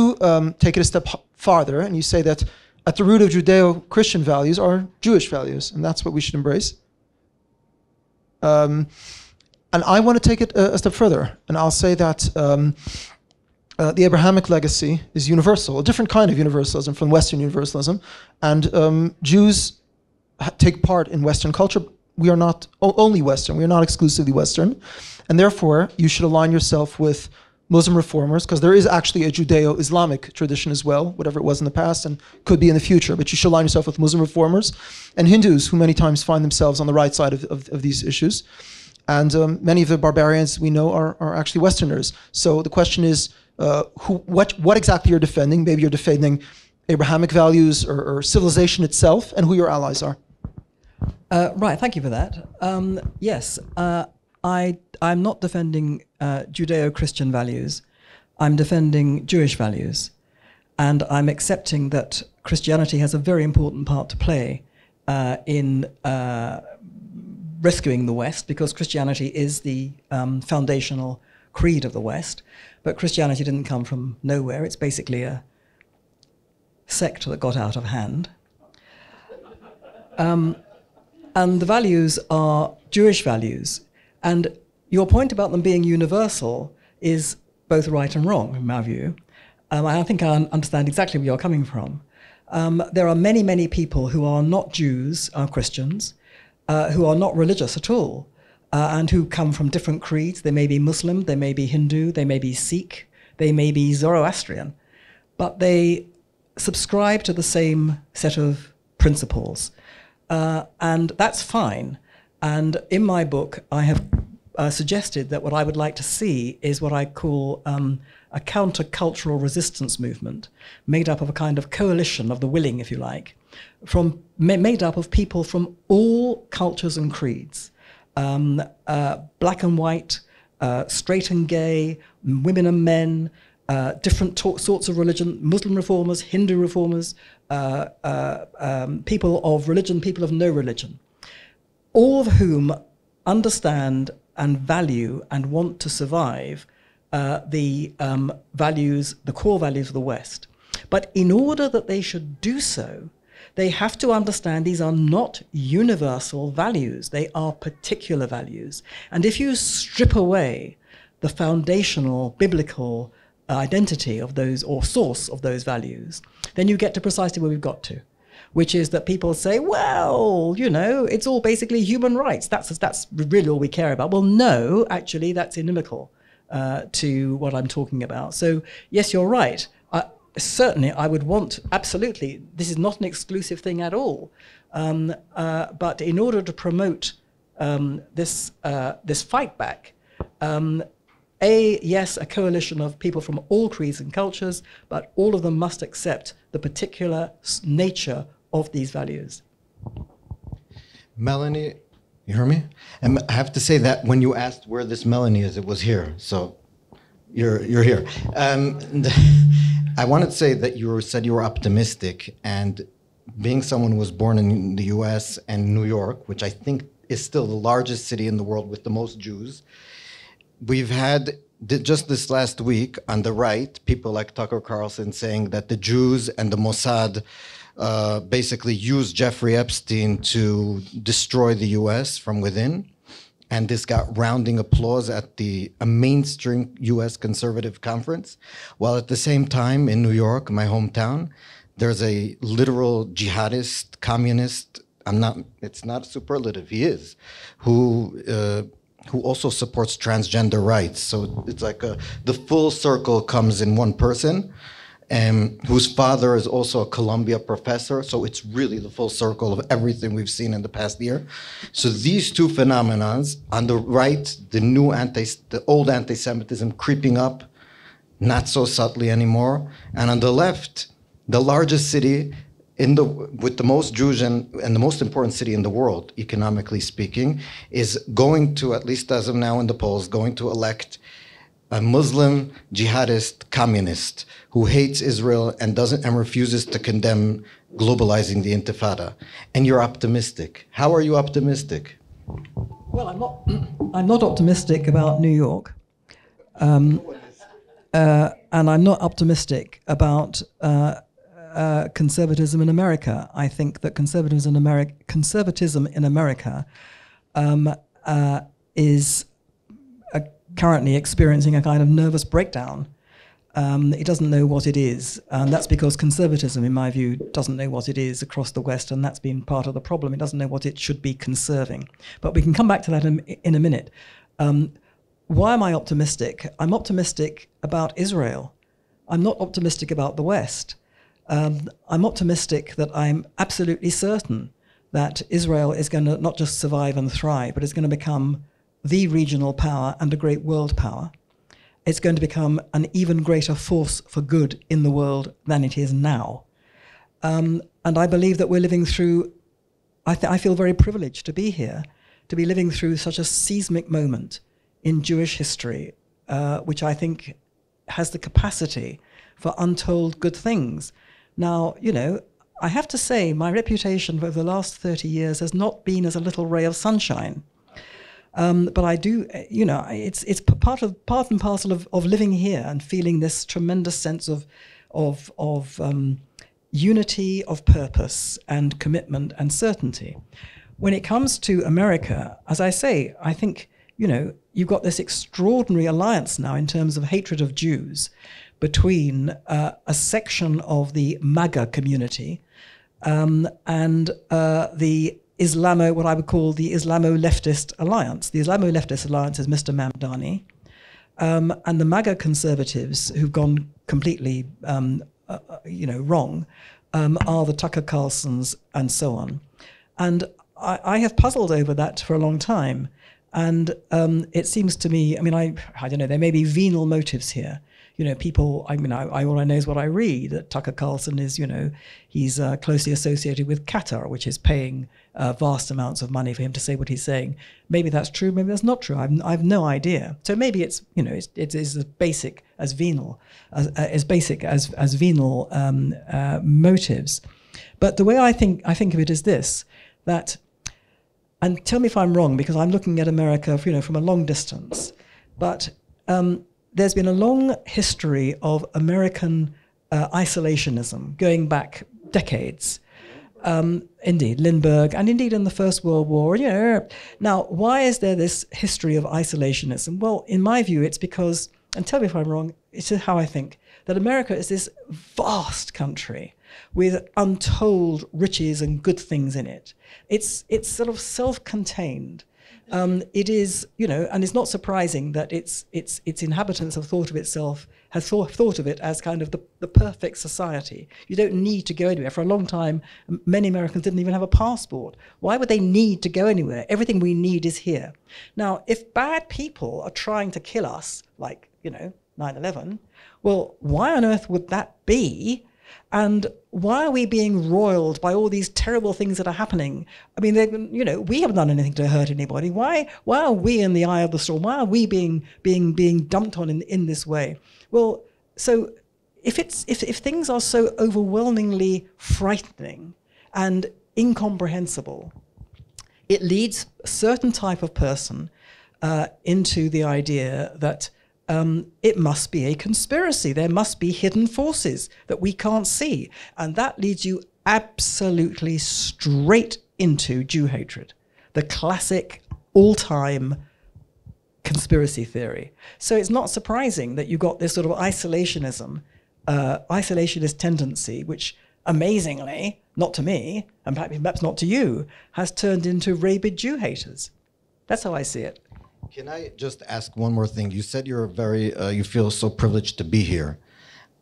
take it a step farther and you say that at the root of Judeo-Christian values are Jewish values, and that's what we should embrace. And I want to take it a step further, and I'll say that the Abrahamic legacy is universal, a different kind of universalism from Western universalism, and Jews take part in Western culture. We are not only Western, we are not exclusively Western, and therefore you should align yourself with Muslim reformers, because there is actually a Judeo-Islamic tradition as well, whatever it was in the past and could be in the future, but you should align yourself with Muslim reformers and Hindus, who many times find themselves on the right side of these issues. And many of the barbarians we know are actually Westerners. So the question is, what exactly you're defending? Maybe you're defending Abrahamic values or civilization itself, and who your allies are. Right, thank you for that. Yes, I'm not defending Judeo-Christian values. I'm defending Jewish values. And I'm accepting that Christianity has a very important part to play in rescuing the West, because Christianity is the foundational creed of the West. But Christianity didn't come from nowhere. It's basically a sect that got out of hand. And the values are Jewish values. And your point about them being universal is both right and wrong, in my view. I think I understand exactly where you're coming from. There are many, many people who are not Jews, are Christians, who are not religious at all, and who come from different creeds. They may be Muslim, they may be Hindu, they may be Sikh, they may be Zoroastrian, but they subscribe to the same set of principles. And that's fine. And in my book, I have suggested that what I would like to see is what I call a countercultural resistance movement, made up of a kind of coalition of the willing, if you like, made up of people from all cultures and creeds, black and white, straight and gay, women and men, different sorts of religion, Muslim reformers, Hindu reformers, people of religion, people of no religion, all of whom understand and value and want to survive the values, the core values of the West. But in order that they should do so, they have to understand these are not universal values. They are particular values. And if you strip away the foundational biblical identity of those, or source of those values, then you get to precisely where we've got to, which is that people say, well, you know, it's all basically human rights. That's really all we care about. Well, no, actually, that's inimical to what I'm talking about. So, yes, you're right. Certainly, I would want, absolutely, this is not an exclusive thing at all. But in order to promote this fight back, yes, a coalition of people from all creeds and cultures, but all of them must accept the particular nature of these values. Mlani, you hear me? And I have to say that when you asked where this Mlani is, it was here. So you're here. I wanted to say that you said you were optimistic, and being someone who was born in the US and New York, which I think is still the largest city in the world with the most Jews, we've had, just this last week, on the right, people like Tucker Carlson saying that the Jews and the Mossad basically used Jeffrey Epstein to destroy the US from within. And this got rounding applause at a mainstream US conservative conference. While at the same time in New York, my hometown, there's a literal jihadist, communist, it's not a superlative, he is, who also supports transgender rights. So it's like the full circle comes in one person, whose father is also a Columbia professor. So it's really the full circle of everything we've seen in the past year. So these two phenomena, on the right, the old anti-Semitism creeping up, not so subtly anymore. And on the left, the largest city with the most Jews and the most important city in the world, economically speaking, is going to, at least as of now in the polls, going to elect a Muslim jihadist communist who hates Israel and refuses to condemn globalizing the Intifada. And you're optimistic. How are you optimistic? Well, I'm not optimistic about New York, and I'm not optimistic about conservatism in America. I think that conservatism in America is currently experiencing a kind of nervous breakdown. It doesn't know what it is, and that's because conservatism, in my view, doesn't know what it is across the West, and that's been part of the problem. It doesn't know what it should be conserving. But we can come back to that in a minute. Why am I optimistic? I'm optimistic about Israel. I'm not optimistic about the West. I'm optimistic that I'm absolutely certain that Israel is going to not just survive and thrive, but it's going to become the regional power and a great world power. It's going to become an even greater force for good in the world than it is now. And I believe that we're living through, I feel very privileged to be here, to be living through such a seismic moment in Jewish history, which I think has the capacity for untold good things. Now, you know, I have to say my reputation over the last 30 years has not been as a little ray of sunshine. But I do, you know, it's part and parcel of living here and feeling this tremendous sense of unity, of purpose and commitment and certainty. when it comes to America, as I say, I think, you've got this extraordinary alliance now in terms of hatred of Jews between a section of the MAGA community and the what I would call the Islamo-leftist alliance. The Islamo-leftist alliance is Mr. Mamdani, and the MAGA conservatives who've gone completely, wrong, are the Tucker Carlsons and so on. And I have puzzled over that for a long time. And it seems to me, I don't know, there may be venal motives here. People, all I know is what I read, that Tucker Carlson is, he's closely associated with Qatar, which is paying vast amounts of money for him to say what he's saying. Maybe that's true, maybe that's not true. I've no idea. So maybe it's, it is as basic as venal, as venal motives. But the way I think of it is this, that, and tell me if I'm wrong, because I'm looking at America, from a long distance, but there's been a long history of American isolationism going back decades. Indeed, Lindbergh, and indeed in the First World War. Now, why is there this history of isolationism? Well, in my view, it's because, and tell me if I'm wrong, it's how I think, that America is this vast country with untold riches and good things in it. It's sort of self-contained. It is, and it's not surprising that its inhabitants have thought of itself, thought of it as kind of the perfect society. You don't need to go anywhere. For a long time, many Americans didn't even have a passport. Why would they need to go anywhere? Everything we need is here. Now, if bad people are trying to kill us, like, 9/11, well, why on earth would that be? And why are we being roiled by all these terrible things that are happening? We haven't done anything to hurt anybody. Why are we in the eye of the storm? Why are we being dumped on in this way? Well, so if things are so overwhelmingly frightening and incomprehensible, it leads a certain type of person into the idea that it must be a conspiracy. There must be hidden forces that we can't see. And that leads you absolutely straight into Jew hatred, the classic all-time conspiracy theory. So it's not surprising that you got this sort of isolationist tendency, which amazingly, not to me, and perhaps not to you, has turned into rabid Jew haters. That's how I see it. Can I just ask one more thing? You said you're you feel so privileged to be here.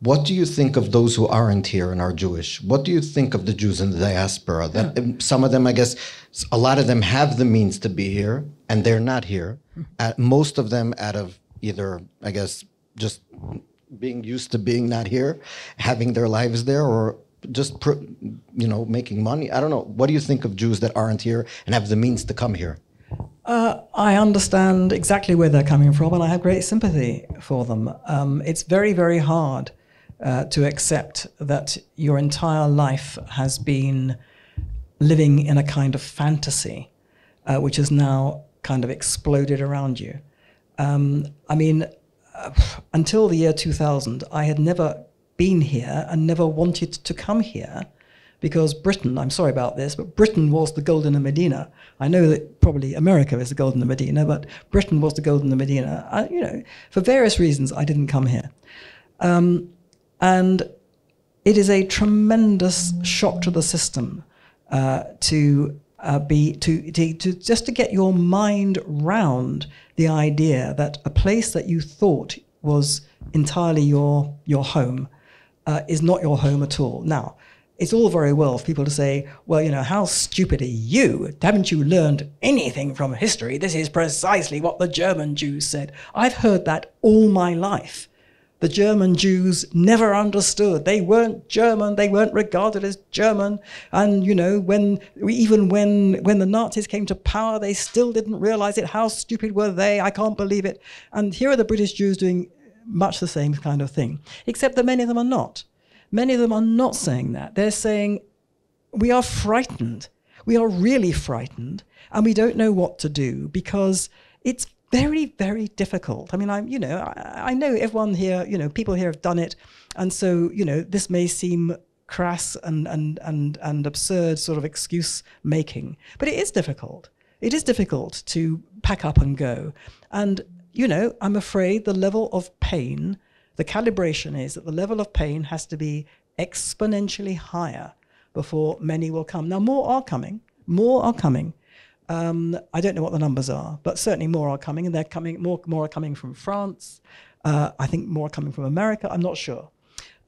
What do you think of those who aren't here and are Jewish? What do you think of the Jews in the diaspora? That some of them, I guess, a lot of them have the means to be here and they're not here. Most of them out of either, I guess, just being used to being not here, having their lives there, or just, making money. I don't know. What do you think of Jews that aren't here and have the means to come here? I understand exactly where they're coming from, and I have great sympathy for them. It's very, very hard to accept that your entire life has been living in a kind of fantasy, which has now kind of exploded around you. Until the year 2000, I had never been here and never wanted to come here, because Britain, I'm sorry about this, but Britain was the Golden Medina. I know that probably America is the Golden Medina, but Britain was the Golden Medina. For various reasons, I didn't come here. And it is a tremendous shock to the system to get your mind round the idea that a place that you thought was entirely your home is not your home at all. Now, it's all very well for people to say, well, how stupid are you? Haven't you learned anything from history? This is precisely what the German Jews said. I've heard that all my life. The German Jews never understood. They weren't German. They weren't regarded as German. And, when the Nazis came to power, they still didn't realize it. How stupid were they? I can't believe it. And here are the British Jews doing much the same kind of thing, except that many of them are not. Many of them are not saying that. They're saying, we are frightened. We are really frightened, and we don't know what to do because it's very, very difficult. I know everyone here, people here have done it, and so, this may seem crass and absurd sort of excuse making. But it is difficult. It is difficult to pack up and go. And, you know, I'm afraid the level of pain, the calibration is that the level of pain has to be exponentially higher before many will come. Now, more are coming. More are coming. I don't know what the numbers are, but certainly more are coming, and they're coming. More are coming from France. I think more are coming from America. I'm not sure.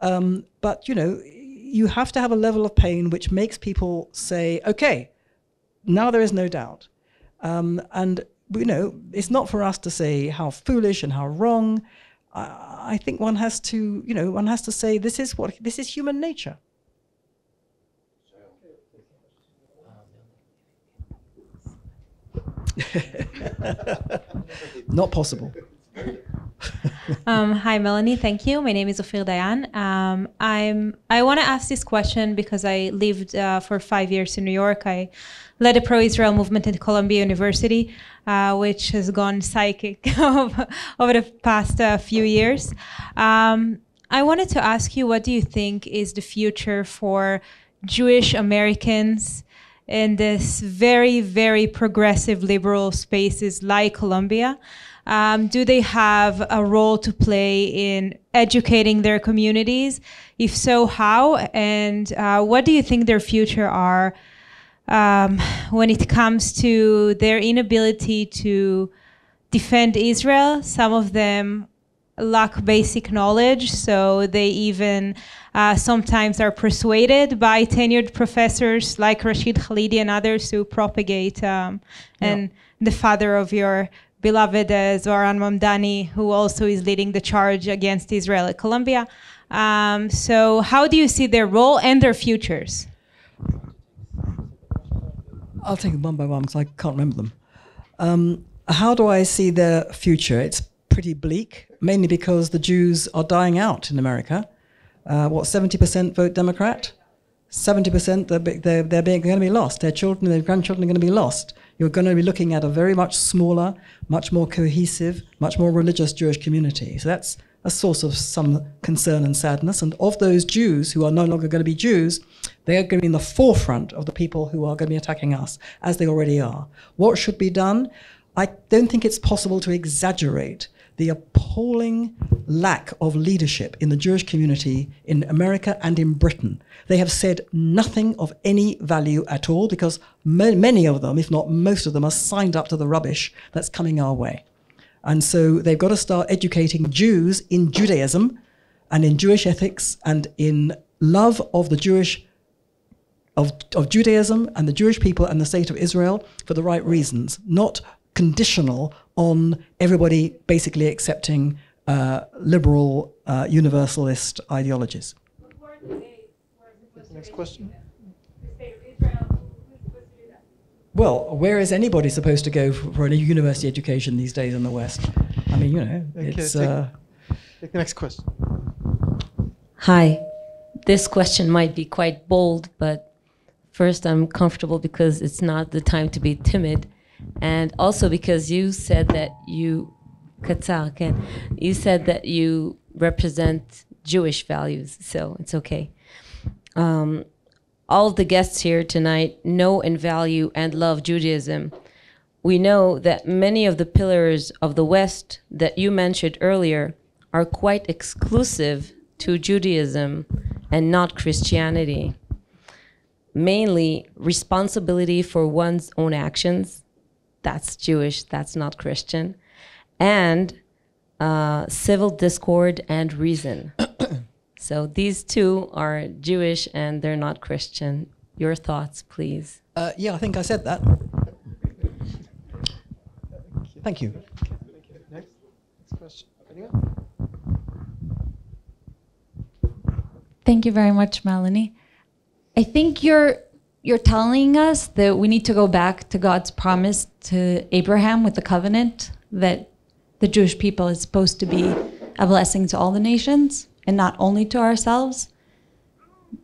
But, you know, you have to have a level of pain which makes people say, okay, now there is no doubt. And, you know, it's not for us to say how foolish and how wrong. I think one has to, you know, one has to say this is human nature. Not possible. Hi, Mélanie. Thank you. My name is Ophir Dayan. I want to ask this question because I lived for 5 years in New York. I led a pro-Israel movement at Columbia University, which has gone psychic over the past few years. I wanted to ask you, what do you think is the future for Jewish Americans in this very, very progressive liberal spaces like Columbia? Do they have a role to play in educating their communities? If so, how? And what do you think their future are when it comes to their inability to defend Israel? Some of them lack basic knowledge, so they even sometimes are persuaded by tenured professors like Rashid Khalidi and others who propagate, and the father of your beloved Zohran Mamdani, who also is leading the charge against Israel at Columbia. So how do you see their role and their futures? I'll take them one by one because I can't remember them. How do I see their future? It's pretty bleak, mainly because the Jews are dying out in America. 70% vote Democrat? 70% they're going to be lost. Their children, their grandchildren are going to be lost. You're going to be looking at a very much smaller, much more cohesive, much more religious Jewish community. So that's a source of some concern and sadness. And of those Jews who are no longer going to be Jews, they are going to be in the forefront of the people who are going to be attacking us, as they already are. What should be done? I don't think it's possible to exaggerate the appalling lack of leadership in the Jewish community in America and in Britain. They have said nothing of any value at all because many of them, if not most of them, are signed up to the rubbish that's coming our way. And so they've got to start educating Jews in Judaism and in Jewish ethics and in love of the of Judaism and the Jewish people and the state of Israel for the right reasons, not conditional on everybody basically accepting liberal universalist ideologies. Next question. Well, where is anybody supposed to go for a university education these days in the West? I mean, you know, Okay, it's... take the next question. Hi. This question might be quite bold, but first I'm comfortable because it's not the time to be timid. And also because you said that you said you represent Jewish values, so it's okay. All of the guests here tonight know and value and love Judaism. We know that many of the pillars of the West that you mentioned earlier are quite exclusive to Judaism and not Christianity. Mainly responsibility for one's own actions. That's Jewish, that's not Christian. And civil discord and reason. So these two are Jewish and they're not Christian. Your thoughts, please. Yeah, I think I said that. Thank you. Next question. Anyone? Thank you very much, Mélanie. I think you're telling us that we need to go back to God's promise to Abraham with the covenant that the Jewish people is supposed to be a blessing to all the nations and not only to ourselves.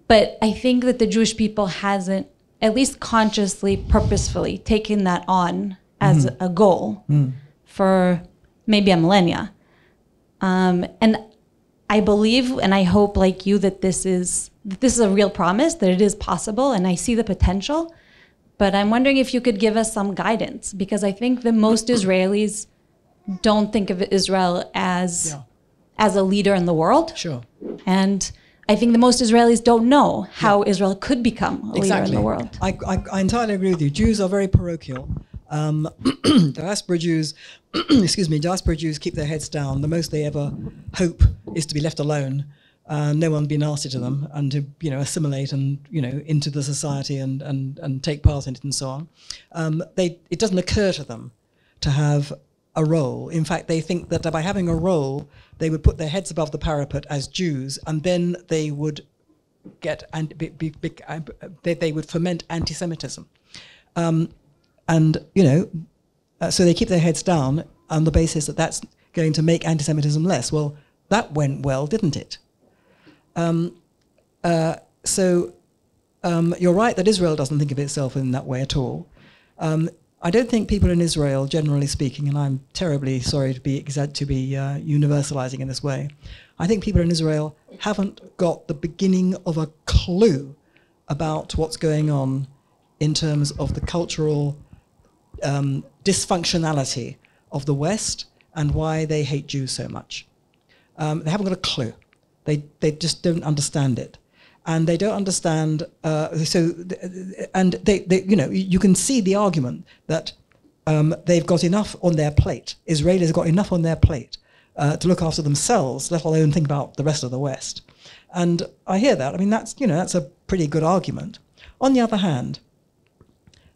But I think that the Jewish people hasn't, at least consciously, purposefully, taken that on as a goal for maybe a millennia. And I believe and I hope, like you, that this is that this is a real promise, that it is possible, and I see the potential. But I'm wondering if you could give us some guidance, because I think that most Israelis don't think of Israel as a leader in the world. Sure. And I think that most Israelis don't know how Israel could become a leader in the world. I entirely agree with you. Jews are very parochial. Diaspora Jews, diaspora Jews keep their heads down. The most they ever hope is to be left alone. No one be nasty to them, and to assimilate and into the society and take part in it and so on. It doesn't occur to them to have a role. In fact, they think that by having a role, they would put their heads above the parapet as Jews, and then they would get they would ferment anti-Semitism, so they keep their heads down on the basis that that's going to make anti-Semitism less. Well, that went well, didn't it? You're right that Israel doesn't think of itself in that way at all. I don't think people in Israel, generally speaking, and I'm terribly sorry to be universalizing in this way, I think people in Israel haven't got the beginning of a clue about what's going on in terms of the cultural dysfunctionality of the West and why they hate Jews so much. They haven't got a clue. They just don't understand it, and they don't understand. You can see the argument that they've got enough on their plate. Israelis have got enough on their plate to look after themselves, let alone think about the rest of the West. And I hear that. I mean, that's a pretty good argument. On the other hand,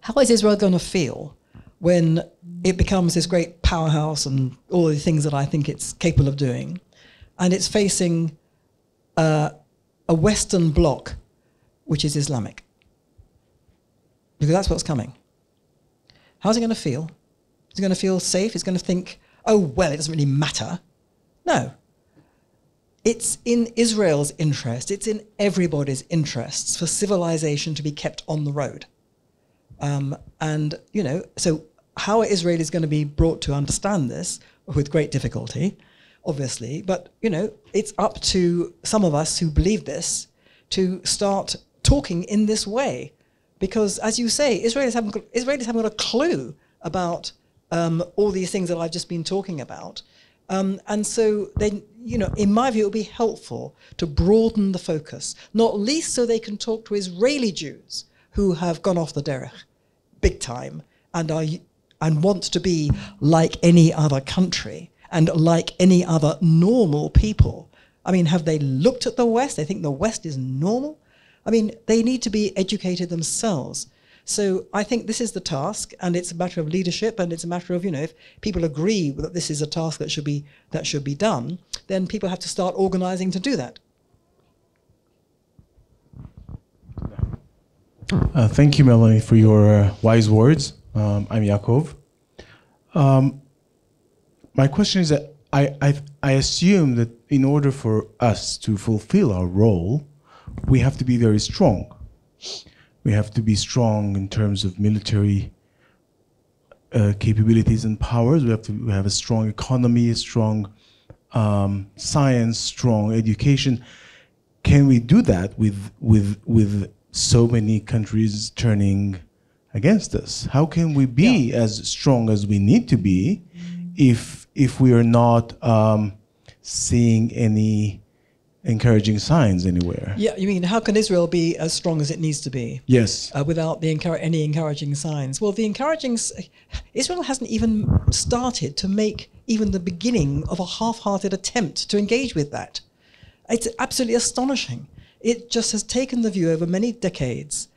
how is Israel going to feel when it becomes this great powerhouse and all the things that I think it's capable of doing, and it's facing a Western bloc which is Islamic? Because that's what's coming. How's it going to feel? Is it going to feel safe? It's going to think, oh, well, it doesn't really matter. No. It's in Israel's interest, it's in everybody's interests for civilization to be kept on the road. So how are Israelis going to be brought to understand this? With great difficulty, obviously, but it's up to some of us who believe this to start talking in this way, because, as you say, Israelis haven't got a clue about all these things that I've just been talking about, and so they, in my view, it would be helpful to broaden the focus, not least so they can talk to Israeli Jews who have gone off the derech big time and want to be like any other country and like any other normal people. I mean, have they looked at the West? They think the West is normal? I mean, they need to be educated themselves. So I think this is the task, and it's a matter of leadership, and it's a matter of, if people agree that this is a task that should be done, then people have to start organizing to do that. Thank you, Mélanie, for your wise words. I'm Yaakov. My question is that I assume that in order for us to fulfill our role, we have to be very strong. We have to be strong in terms of military capabilities and powers. We have to have a strong economy, a strong science, strong education. Can we do that with so many countries turning against us? How can we be as strong as we need to be if we are not seeing any encouraging signs anywhere? Yeah, you mean how can Israel be as strong as it needs to be? Yes. Without any encouraging signs? Well, Israel hasn't even started to make even the beginning of a half-hearted attempt to engage with that. It's absolutely astonishing. It just has taken the view over many decades.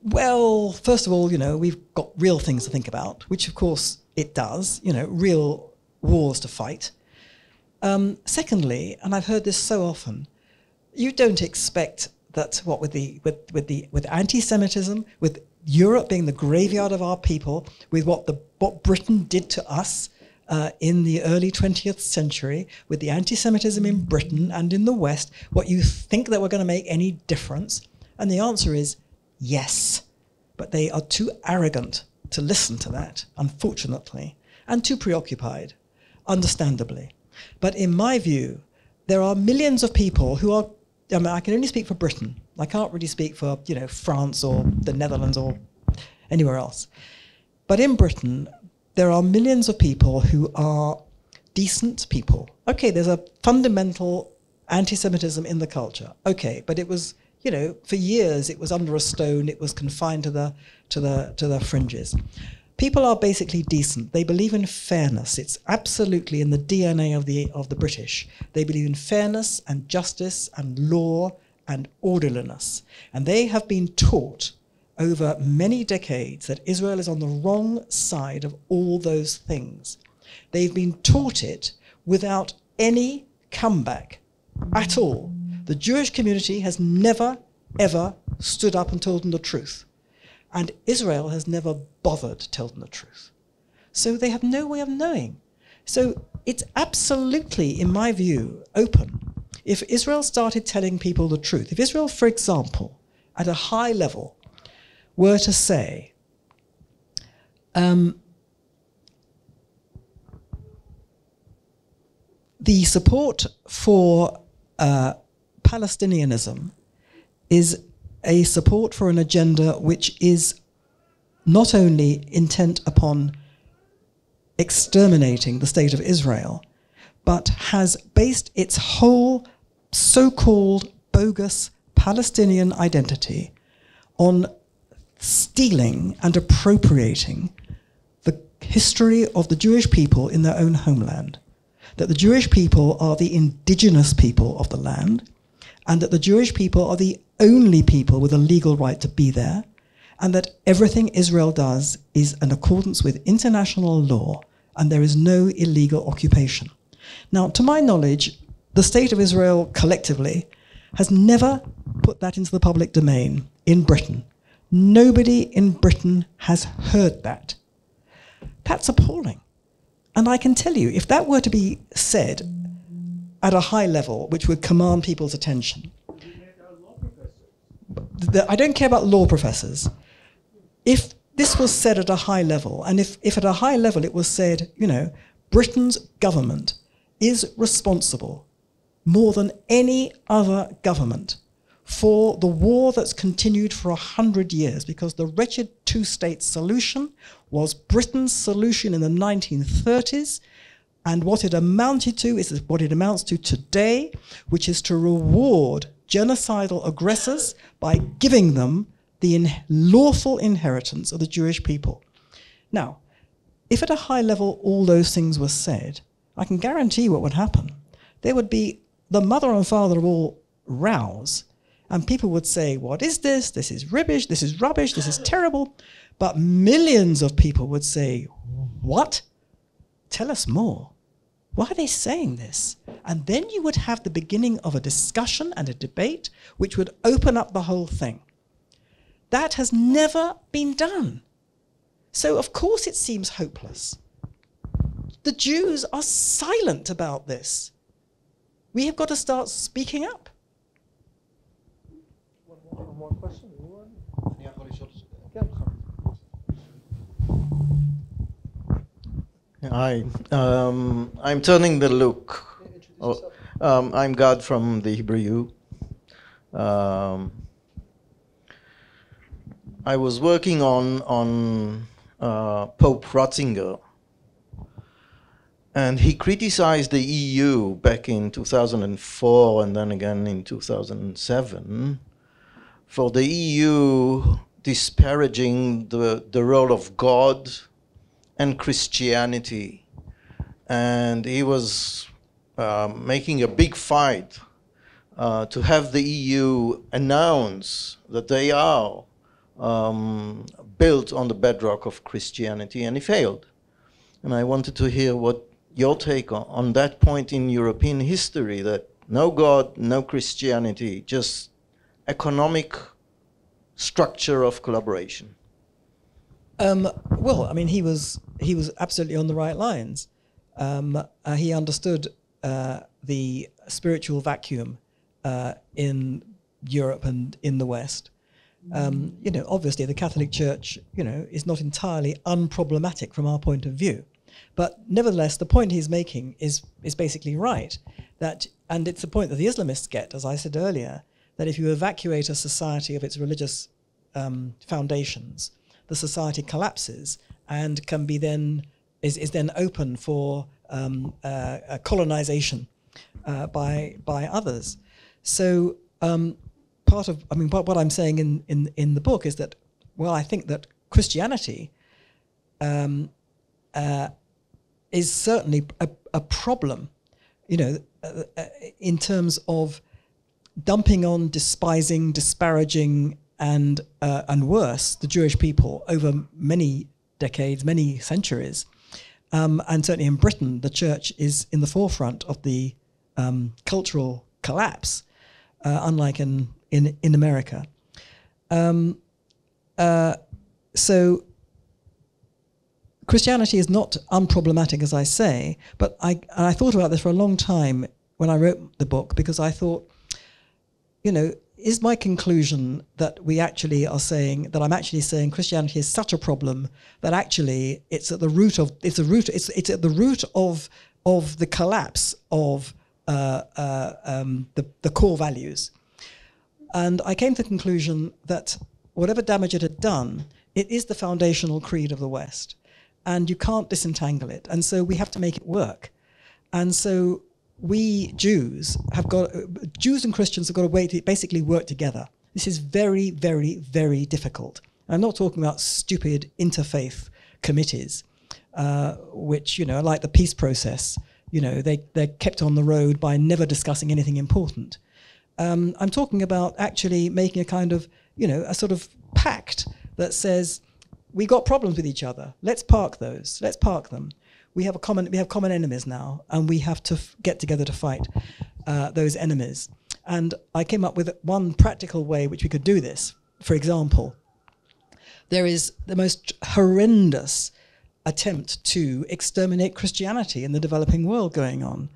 Well, first of all, we've got real things to think about, which of course it does, real wars to fight. Secondly, and I've heard this so often, you don't expect that with anti-Semitism, with Europe being the graveyard of our people, with what Britain did to us in the early 20th century, with the anti-Semitism in Britain and in the West, what you think that we're going to make any difference? And the answer is yes, but they are too arrogant to listen to that, unfortunately, and too preoccupied, understandably. But in my view, there are millions of people who are I mean, I can only speak for Britain. I can't really speak for, France or the Netherlands or anywhere else. But in Britain, there are millions of people who are decent people. Okay, there's a fundamental anti-Semitism in the culture. Okay, but it was, for years it was under a stone. It was confined to the fringes. People are basically decent. They believe in fairness. It's absolutely in the DNA of the British. They believe in fairness and justice and law and orderliness. And they have been taught over many decades that Israel is on the wrong side of all those things. They've been taught it without any comeback at all. The Jewish community has never, ever stood up and told them the truth. And Israel has never bothered to tell them the truth. So they have no way of knowing. So it's absolutely, in my view, open. If Israel started telling people the truth, if Israel, for example, at a high level, were to say, the support for Palestinianism is a support for an agenda which is not only intent upon exterminating the state of Israel, but has based its whole so-called bogus Palestinian identity on stealing and appropriating the history of the Jewish people in their own homeland. That the Jewish people are the indigenous people of the land, and that the Jewish people are the only people with a legal right to be there, and that everything Israel does is in accordance with international law, and there is no illegal occupation. Now, to my knowledge, the state of Israel collectively has never put that into the public domain in Britain. Nobody in Britain has heard that. That's appalling. And I can tell you, if that were to be said at a high level, which would command people's attention, I don't care about law professors. If this was said at a high level, and if at a high level it was said, Britain's government is responsible more than any other government for the war that's continued for 100 years, because the wretched two-state solution was Britain's solution in the 1930s, and what it amounted to is what it amounts to today, which is to reward genocidal aggressors by giving them the lawful inheritance of the Jewish people. Now, if at a high level all those things were said, I can guarantee what would happen. There would be the mother and father of all rows, and people would say, what is this? This is rubbish, this is rubbish, this is terrible. But millions of people would say, what? Tell us more. Why are they saying this? And then you would have the beginning of a discussion and a debate which would open up the whole thing. That has never been done. So of course it seems hopeless. The Jews are silent about this. We have got to start speaking up. One more question? Hi, I'm turning the look. I'm God from the Hebrew. I was working on Pope Ratzinger, and he criticized the EU back in 2004 and then again in 2007 for the EU disparaging the role of God and Christianity. And he was making a big fight to have the EU announce that they are built on the bedrock of Christianity, and he failed. And I wanted to hear what your take on that point in European history, that no God, no Christianity, just economic structure of collaboration. Well, I mean, he was absolutely on the right lines. He understood the spiritual vacuum in Europe and in the West. Obviously the Catholic Church, is not entirely unproblematic from our point of view. But nevertheless, the point he's making is basically right, that And it's the point that the Islamists get, as I said earlier, that if you evacuate a society of its religious foundations, the society collapses and can be then is then open for colonization by others. So what I'm saying in the book is that, well, I think that Christianity is certainly a problem, in terms of dumping on, despising, disparaging, and worse, the Jewish people over many decades, many centuries. And certainly in Britain, the church is in the forefront of the cultural collapse, unlike in America. So Christianity is not unproblematic, as I say, but I thought about this for a long time when I wrote the book, because I thought, is my conclusion that we actually are saying, that I'm actually saying Christianity is such a problem that actually it's at the root of the collapse of the core values. And I came to the conclusion that whatever damage it had done, it is the foundational creed of the West, and you can't disentangle it. And so we have to make it work. And so we Jews and Christians have got a way to basically work together. This is very, very, very difficult. I'm not talking about stupid interfaith committees, which, are like the peace process. They're kept on the road by never discussing anything important. I'm talking about actually making a kind of, a sort of pact that says, we got problems with each other. Let's park those. Let's park them. We have common enemies now, and we have to get together to fight those enemies. And I came up with one practical way which we could do this. For example, there is the most horrendous attempt to exterminate Christianity in the developing world going on.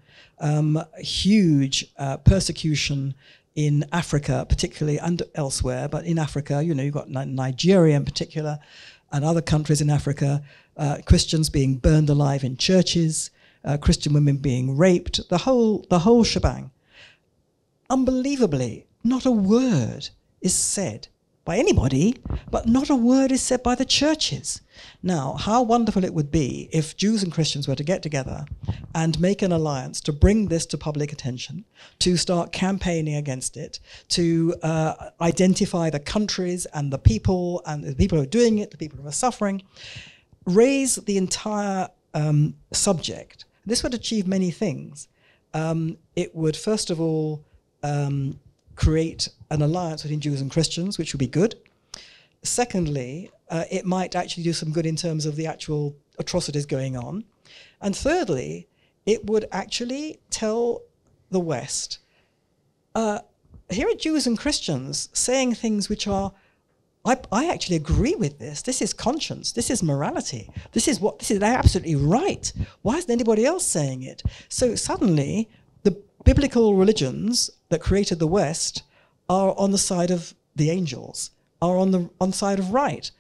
Huge persecution in Africa, particularly, and elsewhere, but in Africa, you've got Nigeria in particular, and other countries in Africa, Christians being burned alive in churches, Christian women being raped, the whole shebang. Unbelievably, not a word is said by anybody, but not a word is said by the churches. Now, how wonderful it would be if Jews and Christians were to get together and make an alliance to bring this to public attention, to start campaigning against it, to identify the countries and the people who are doing it, the people who are suffering, raise the entire subject. This would achieve many things. It would, first of all, create an alliance between Jews and Christians, which would be good. Secondly, it might actually do some good in terms of the actual atrocities going on. And thirdly, it would actually tell the West, here are Jews and Christians saying things which are, I actually agree with this. This is conscience. This is morality. This is absolutely right. Why isn't anybody else saying it? So suddenly, the biblical religions that created the West are on the side of the angels, are on the side of right.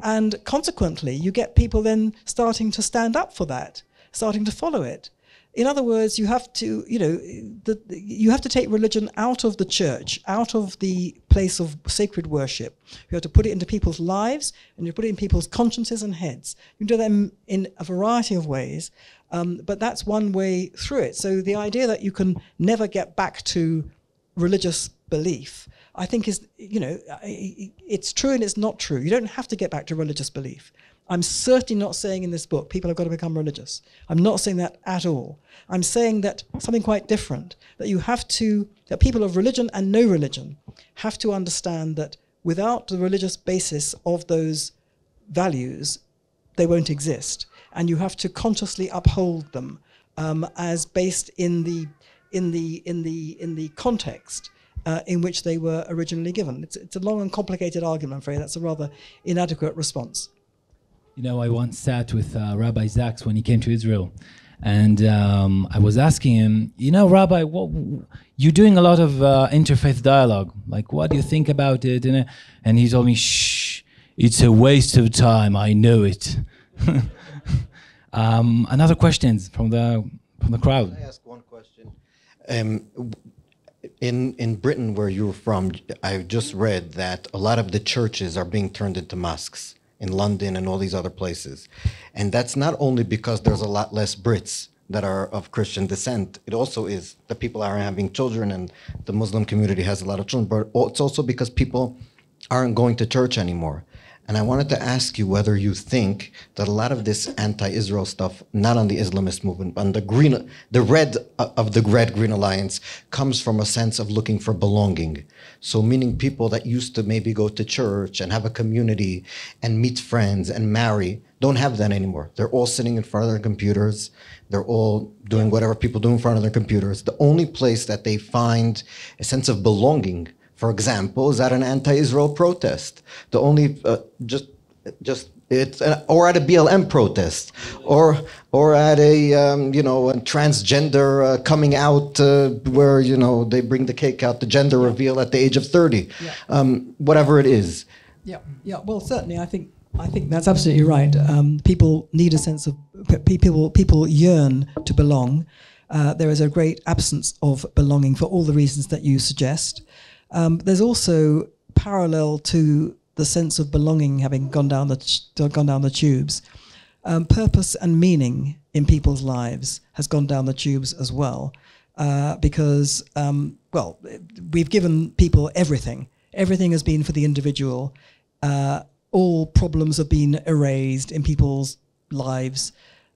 And consequently, you get people then starting to stand up for that, starting to follow it. In other words, you have to, you have to take religion out of the church, out of the place of sacred worship. You have to put it into people's lives, and you put it in people's consciences and heads. You can do that in a variety of ways, but that's one way through it. So the idea that you can never get back to religious belief, I think is, it's true and it's not true. You don't have to get back to religious belief. I'm certainly not saying in this book people have got to become religious. I'm not saying that at all. I'm saying that something quite different, that people of religion and no religion have to understand that without the religious basis of those values, they won't exist. And you have to consciously uphold them as based in the context in which they were originally given. It's a long and complicated argument, I'm afraid. That's a rather inadequate response. I once sat with Rabbi Zaks when he came to Israel, and I was asking him, Rabbi, you're doing a lot of interfaith dialogue. Like, what do you think about it? And he told me, shh, it's a waste of time. I know it. Another questions from the crowd. Can I ask one question? In Britain, where you're from, I just read that a lot of the churches are being turned into mosques in London and all these other places. And that's not only because there's a lot less Brits that are of Christian descent. It also is that people are having children and the Muslim community has a lot of children, but it's also because people aren't going to church anymore. And I wanted to ask you whether you think that a lot of this anti-Israel stuff, not on the Islamist movement, but on the red of the Red Green Alliance, comes from a sense of looking for belonging. So meaning people that used to maybe go to church and have a community and meet friends and marry, don't have that anymore. They're all sitting in front of their computers. They're all doing whatever people do in front of their computers. The only place that they find a sense of belonging, for example, is at an anti-Israel protest. The only, or at a BLM protest, or at a a transgender coming out where they bring the cake out, the gender reveal at the age of 30, whatever it is. Yeah. Well, certainly, I think that's absolutely right. People need a sense of people yearn to belong. There is a great absence of belonging for all the reasons that you suggest. There's also parallel to the sense of belonging having gone down the tubes. Purpose and meaning in people's lives has gone down the tubes as well, because we've given people everything. Everything has been for the individual. All problems have been erased in people's lives,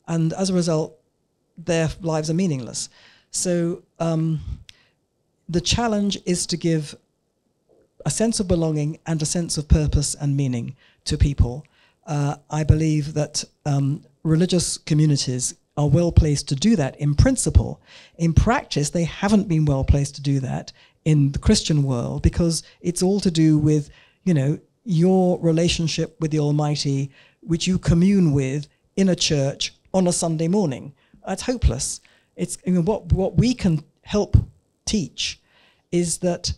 and as a result, their lives are meaningless. So the challenge is to give a sense of belonging and a sense of purpose and meaning to people. I believe that religious communities are well placed to do that in principle. In practice, they haven't been well placed to do that in the Christian world, because it's all to do with, your relationship with the Almighty, which you commune with in a church on a Sunday morning. That's hopeless. It's what we can help teach is that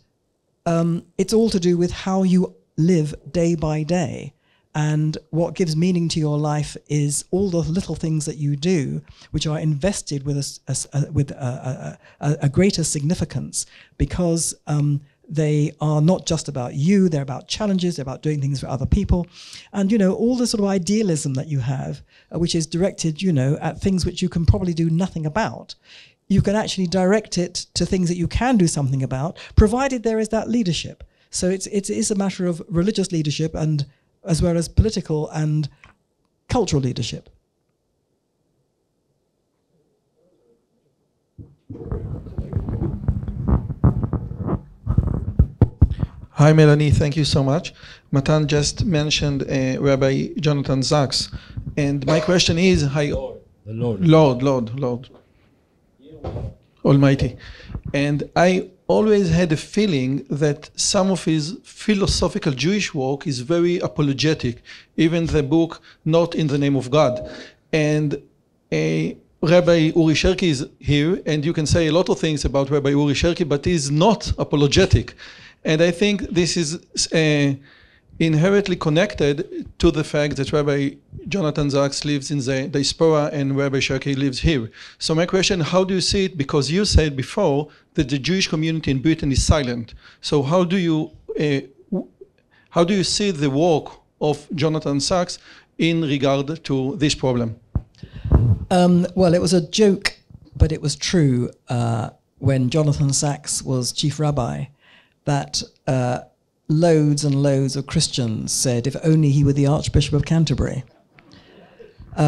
it's all to do with how you live day by day. And what gives meaning to your life is all the little things that you do, which are invested with a greater significance, because they are not just about you, they're about challenges, they're about doing things for other people. And, all the sort of idealism that you have, which is directed, at things which you can probably do nothing about, you can actually direct it to things that you can do something about, provided there is that leadership. So it is a matter of religious leadership, and as well as political and cultural leadership. Hi, Mélanie. Thank you so much. Matan just mentioned Rabbi Jonathan Sachs, and my question is, Lord, Almighty. And I always had a feeling that some of his philosophical Jewish work is very apologetic, even the book Not in the Name of God. And Rabbi Uri Sherki is here, and you can say a lot of things about Rabbi Uri Sherki, but he's not apologetic. And I think this is inherently connected to the fact that Rabbi Jonathan Sachs lives in the diaspora and Rabbi Sherki lives here. So my question, how do you see it? Because you said before that the Jewish community in Britain is silent. So how do you see the work of Jonathan Sachs in regard to this problem? Well, it was a joke, but it was true when Jonathan Sachs was chief rabbi, that loads and loads of Christians said, if only he were the Archbishop of Canterbury,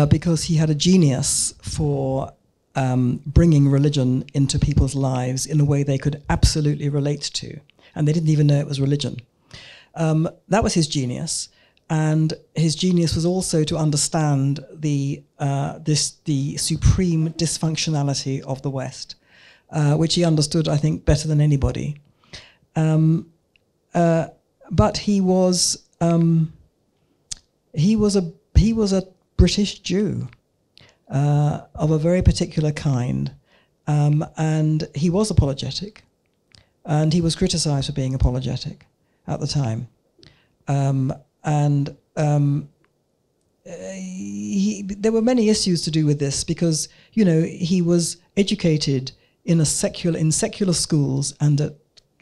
because he had a genius for bringing religion into people's lives in a way they could absolutely relate to, and they didn't even know it was religion. That was his genius, and his genius was also to understand the supreme dysfunctionality of the West, which he understood, I think, better than anybody. But he was a British Jew of a very particular kind, and he was apologetic, and he was criticized for being apologetic at the time, there were many issues to do with this, because he was educated in secular schools and at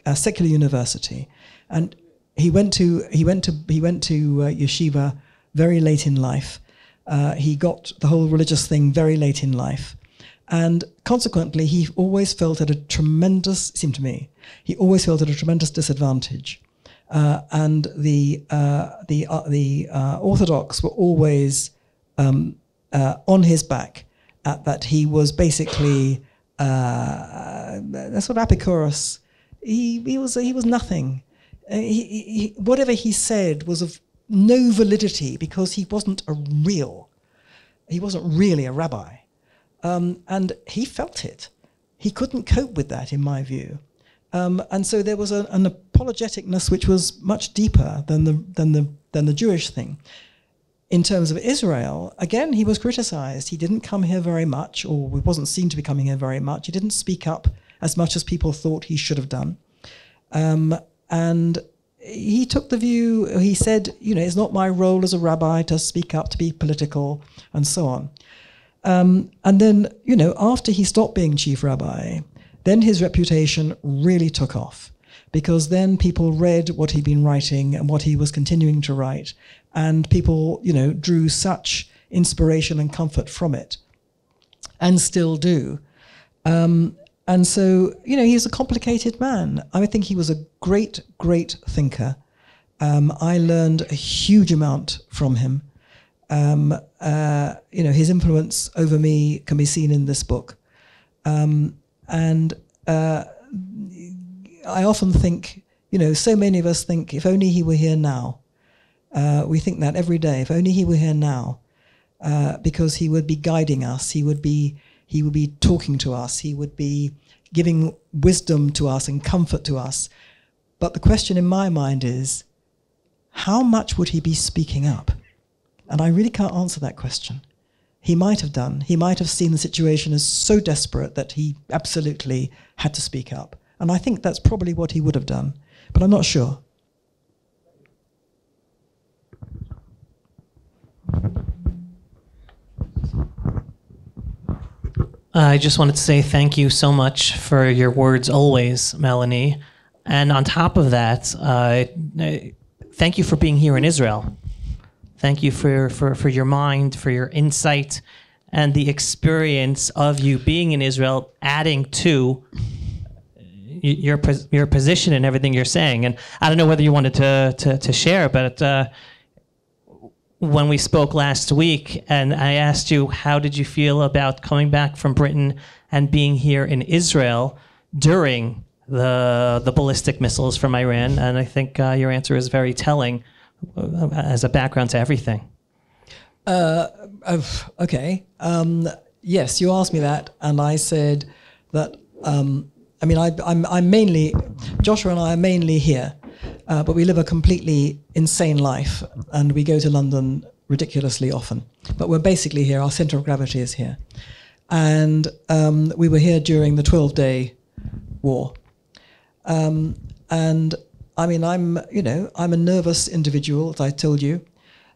a secular university, and he went to yeshiva very late in life. He got the whole religious thing very late in life, and consequently, he always felt at a tremendous. It seemed to me, he always felt at a tremendous disadvantage, and the Orthodox were always on his back. That he was basically sort of Epicurus. He was nothing. Whatever he said was of no validity because he wasn't really a rabbi, and he felt it. He couldn't cope with that, in my view, and so there was an apologeticness which was much deeper than the Jewish thing. In terms of Israel, again, he was criticized. He didn't come here very much, or he wasn't seen to be coming here very much. He didn't speak up as much as people thought he should have done. And he took the view, he said, it's not my role as a rabbi to speak up, to be political, and so on. And then, after he stopped being chief rabbi, then his reputation really took off, because then people read what he'd been writing and what he was continuing to write, and people, drew such inspiration and comfort from it, and still do. And so, he's a complicated man. I think he was a great, great thinker. I learned a huge amount from him. His influence over me can be seen in this book. And I often think, so many of us think, if only he were here now. We think that every day. If only he were here now, because he would be guiding us. He would be talking to us. He would be giving wisdom to us and comfort to us. But the question in my mind is, how much would he be speaking up? And I really can't answer that question. He might have done. He might have seen the situation as so desperate that he absolutely had to speak up. And I think that's probably what he would have done. But I'm not sure. I just wanted to say thank you so much for your words always, Mélanie. And on top of that, thank you for being here in Israel. Thank you for your mind, for your insight, and the experience of you being in Israel, adding to your position and everything you're saying. And I don't know whether you wanted to share, but when we spoke last week and I asked you, how did you feel about coming back from Britain and being here in Israel during the ballistic missiles from Iran? And I think your answer is very telling as a background to everything. Okay. Yes, you asked me that, and I said that, I'm mainly, Joshua and I are mainly here. But we live a completely insane life, and we go to London ridiculously often. But we're basically here. Our center of gravity is here. And we were here during the 12-day war. And I'm a nervous individual, as I told you.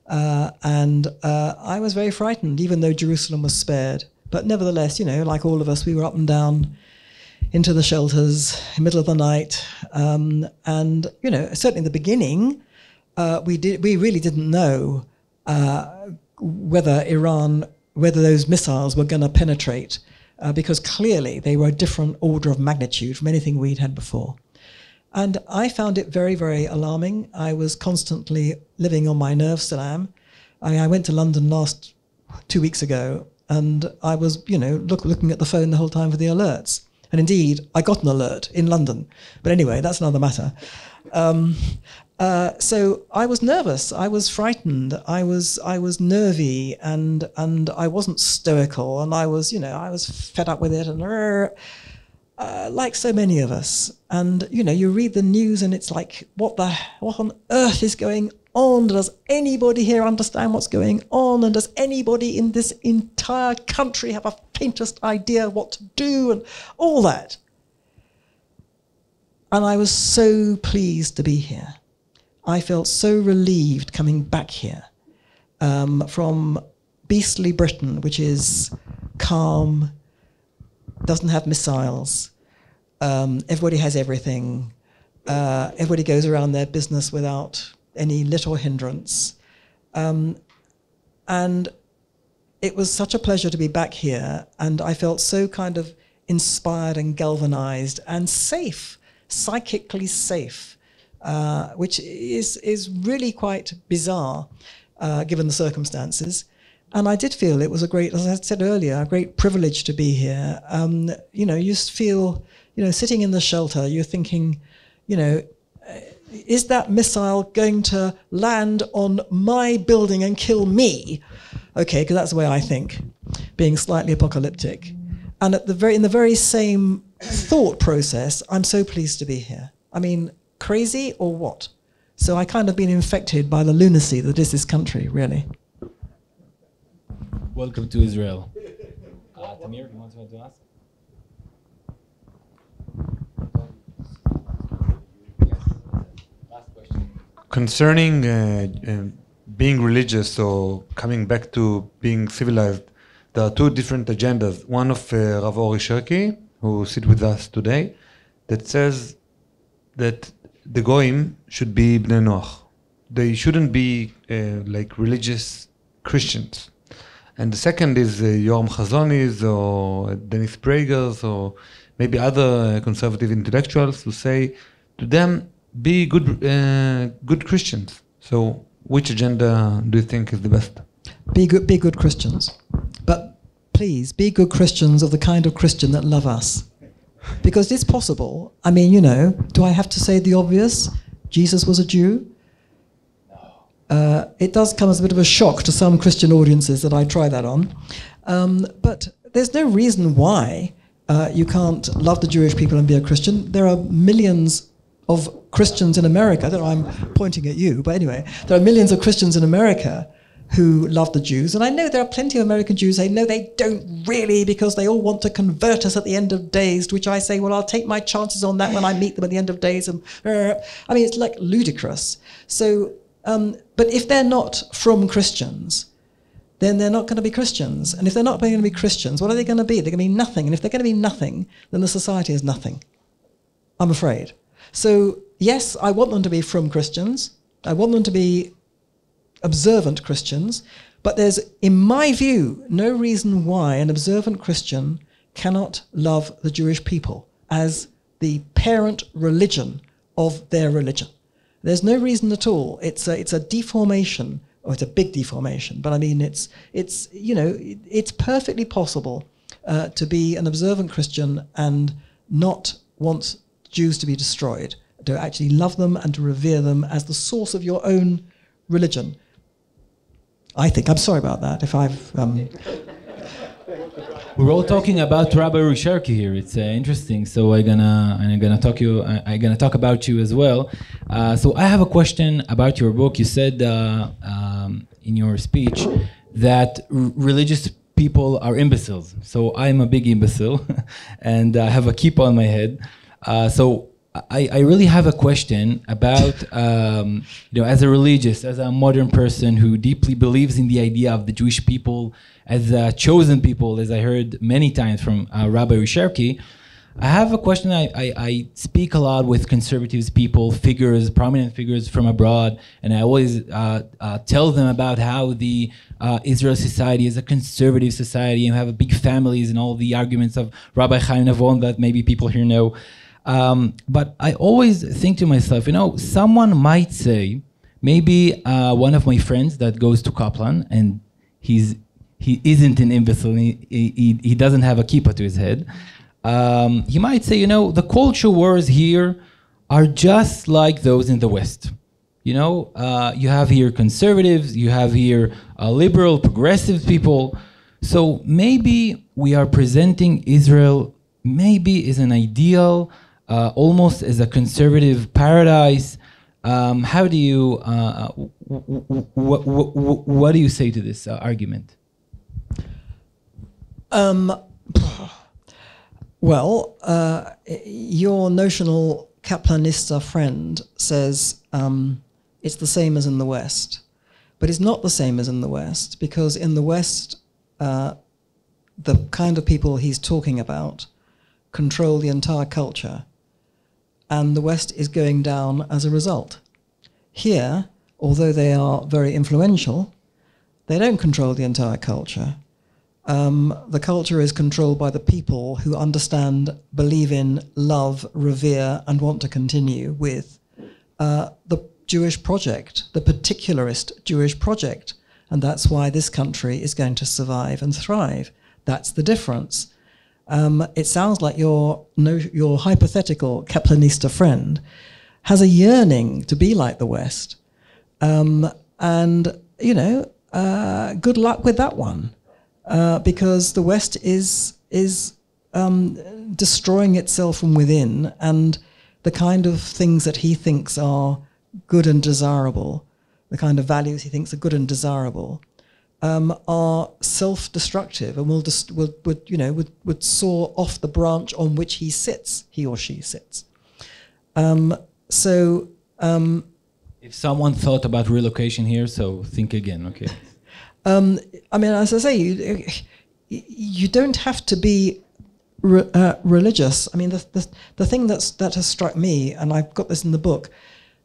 And I was very frightened, even though Jerusalem was spared. But nevertheless, like all of us, we were up and down into the shelters in the middle of the night. And, certainly in the beginning, we really didn't know whether those missiles were going to penetrate, because clearly they were a different order of magnitude from anything we'd had before. And I found it very, very alarming. I was constantly living on my nerves, still am. I went to London 2 weeks ago, and I was, looking at the phone the whole time for the alerts. And indeed, I got an alert in London. But anyway, that's another matter. So I was nervous. I was frightened. I was nervy, and I wasn't stoical. And I was fed up with it, and like so many of us. And you read the news, and it's like, what on earth is going on? Does anybody here understand what's going on? And does anybody in this entire country have a faintest idea what to do, and all that? And I was so pleased to be here. I felt so relieved coming back here from beastly Britain, which is calm, doesn't have missiles. Everybody has everything. Everybody goes around their business without any little hindrance. And it was such a pleasure to be back here, and I felt so kind of inspired and galvanized and safe, psychically safe, which is really quite bizarre given the circumstances. And I did feel it was a great, as I said earlier, a great privilege to be here. You know, you just feel, you know, sitting in the shelter, you're thinking, you know, is that missile going to land on my building and kill me? Okay, because that's the way I think, being slightly apocalyptic. And at in the very same thought process, I'm so pleased to be here. I mean, crazy or what? So I kind of been infected by the lunacy that is this country, really. Welcome to Israel. Tamir, you want to ask? Last question. Concerning being religious or coming back to being civilized, there are two different agendas. One of Rav Ori Sherki, who sit with us today, that says that the Goyim should be Bnei Noach. They shouldn't be like religious Christians. And the second is Yoram Chazonis or Dennis Prager's or maybe other conservative intellectuals who say to them, be good Christians. So which agenda do you think is the best? Be good Christians. But please, be good Christians of the kind of Christian that love us. Because it's possible. I mean, you know, do I have to say the obvious? Jesus was a Jew? It does come as a bit of a shock to some Christian audiences that I try that on. But there's no reason why you can't love the Jewish people and be a Christian. There are millions of Christians in America. I don't know, I'm pointing at you, but anyway, there are millions of Christians in America who love the Jews. And I know there are plenty of American Jews. I know they don't really, because they all want to convert us at the end of days, to which I say, well, I'll take my chances on that when I meet them at the end of days. And I mean, it's like ludicrous. So, but if they're not from Christians, then they're not going to be Christians. And if they're not going to be Christians, what are they going to be? They're going to be nothing. And if they're going to be nothing, then the society is nothing, I'm afraid. So, yes, I want them to be from Christians. I want them to be observant Christians. But there's, in my view, no reason why an observant Christian cannot love the Jewish people as the parent religion of their religion. There's no reason at all. It's a deformation, or it's a big deformation. But I mean, it's you know, it's perfectly possible to be an observant Christian and not want Jews to be destroyed, to actually love them and to revere them as the source of your own religion. I think. I'm sorry about that if I've. We're all talking about Rabbi Risharki here. It's interesting. So I'm gonna talk about you as well. So I have a question about your book. You said in your speech that religious people are imbeciles. So I'm a big imbecile, and I have a kippah on my head. So I really have a question about, you know, as a modern person who deeply believes in the idea of the Jewish people as a chosen people, as I heard many times from Rabbi Risharki. I have a question. I speak a lot with conservatives people, prominent figures from abroad, and I always tell them about how the Israel society is a conservative society and have big families and all the arguments of Rabbi Chaim Navon that maybe people here know. But I always think to myself, you know, someone might say, maybe one of my friends that goes to Kaplan and he isn't an imbecile, he doesn't have a kippah to his head. He might say, you know, the culture wars here are just like those in the West. You know, you have here conservatives, you have here liberal, progressive people. So maybe we are presenting Israel maybe as an ideal, almost as a conservative paradise. How do you, what do you say to this argument? Well, your notional Kaplanista friend says it's the same as in the West. But it's not the same as in the West, because in the West, the kind of people he's talking about control the entire culture, and the West is going down as a result. Here, although they are very influential, they don't control the entire culture. The culture is controlled by the people who understand, believe in, love, revere, and want to continue with the Jewish project, the particularist Jewish project. And that's why this country is going to survive and thrive. That's the difference. It sounds like your hypothetical Kaplanista friend has a yearning to be like the West. And, you know, good luck with that one. Because the West is destroying itself from within, and the kind of things that he thinks are good and desirable, the kind of values he thinks are good and desirable, are self-destructive and would soar off the branch on which he or she sits. If someone thought about relocation here, so think again, okay. I mean, as I say, you don't have to be religious. I mean, the thing that has struck me, and I've got this in the book,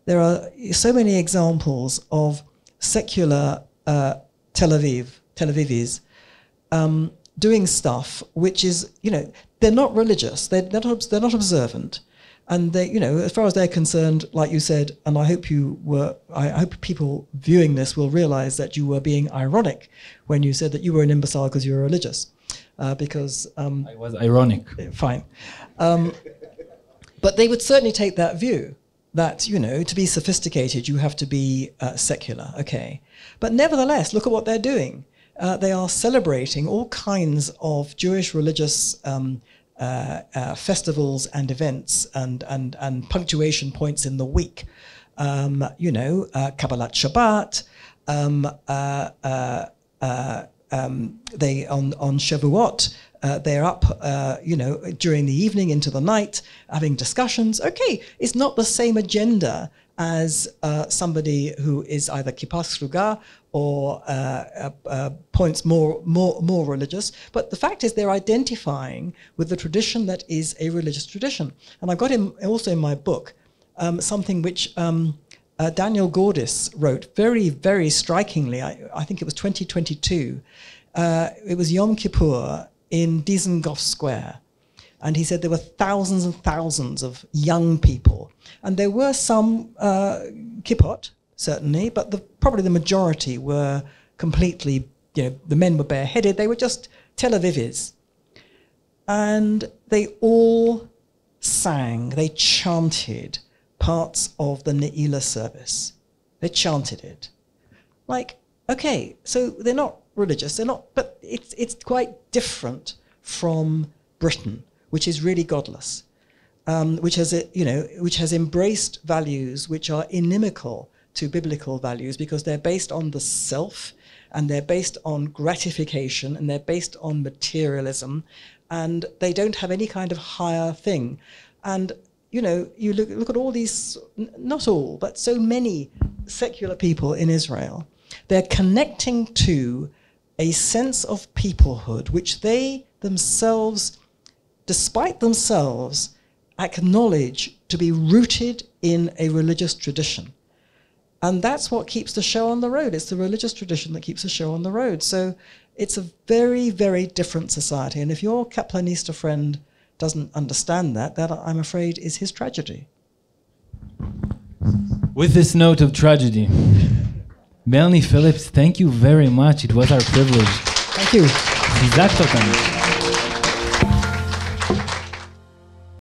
there are so many examples of secular Tel Avivis doing stuff which is, you know, they're not religious, they're not observant. And they, you know, as far as they're concerned, like you said, and I hope people viewing this will realize that you were being ironic when you said that you were an imbecile because you were religious, because I was ironic. Fine, but they would certainly take that view that, you know, to be sophisticated you have to be secular, okay. But nevertheless, look at what they're doing. They are celebrating all kinds of Jewish religious festivals and events and punctuation points in the week. You know, Kabbalat Shabbat. They on Shavuot. They're up, you know, during the evening into the night, having discussions. Okay, it's not the same agenda as somebody who is either kippah sruga or points more religious. But the fact is they're identifying with the tradition that is a religious tradition. And I've got also in my book something which Daniel Gordis wrote very, very strikingly. I think it was 2022. It was Yom Kippur in Dizengoff Square. And he said there were thousands and thousands of young people. And there were some kippot, certainly, but probably the majority were completely, you know, the men were bareheaded. They were just Tel Avivis. And they all sang, they chanted parts of the Ne'ilah service. They chanted it. Like, okay, so they're not religious, they're not, but it's quite different from Britain, which is really godless, which has embraced values which are inimical to biblical values because they're based on the self, and they're based on gratification, and they're based on materialism, and they don't have any kind of higher thing. And you know, you look at all these, not all, but so many secular people in Israel. They're connecting to a sense of peoplehood which they themselves, despite themselves, acknowledge to be rooted in a religious tradition. And that's what keeps the show on the road. It's the religious tradition that keeps the show on the road. So it's a very, very different society. And if your Kaplanista friend doesn't understand that I'm afraid is his tragedy. With this note of tragedy, Mלאני, Phillips, thank you very much. It was our privilege. Thank you. חיזקת אותנו.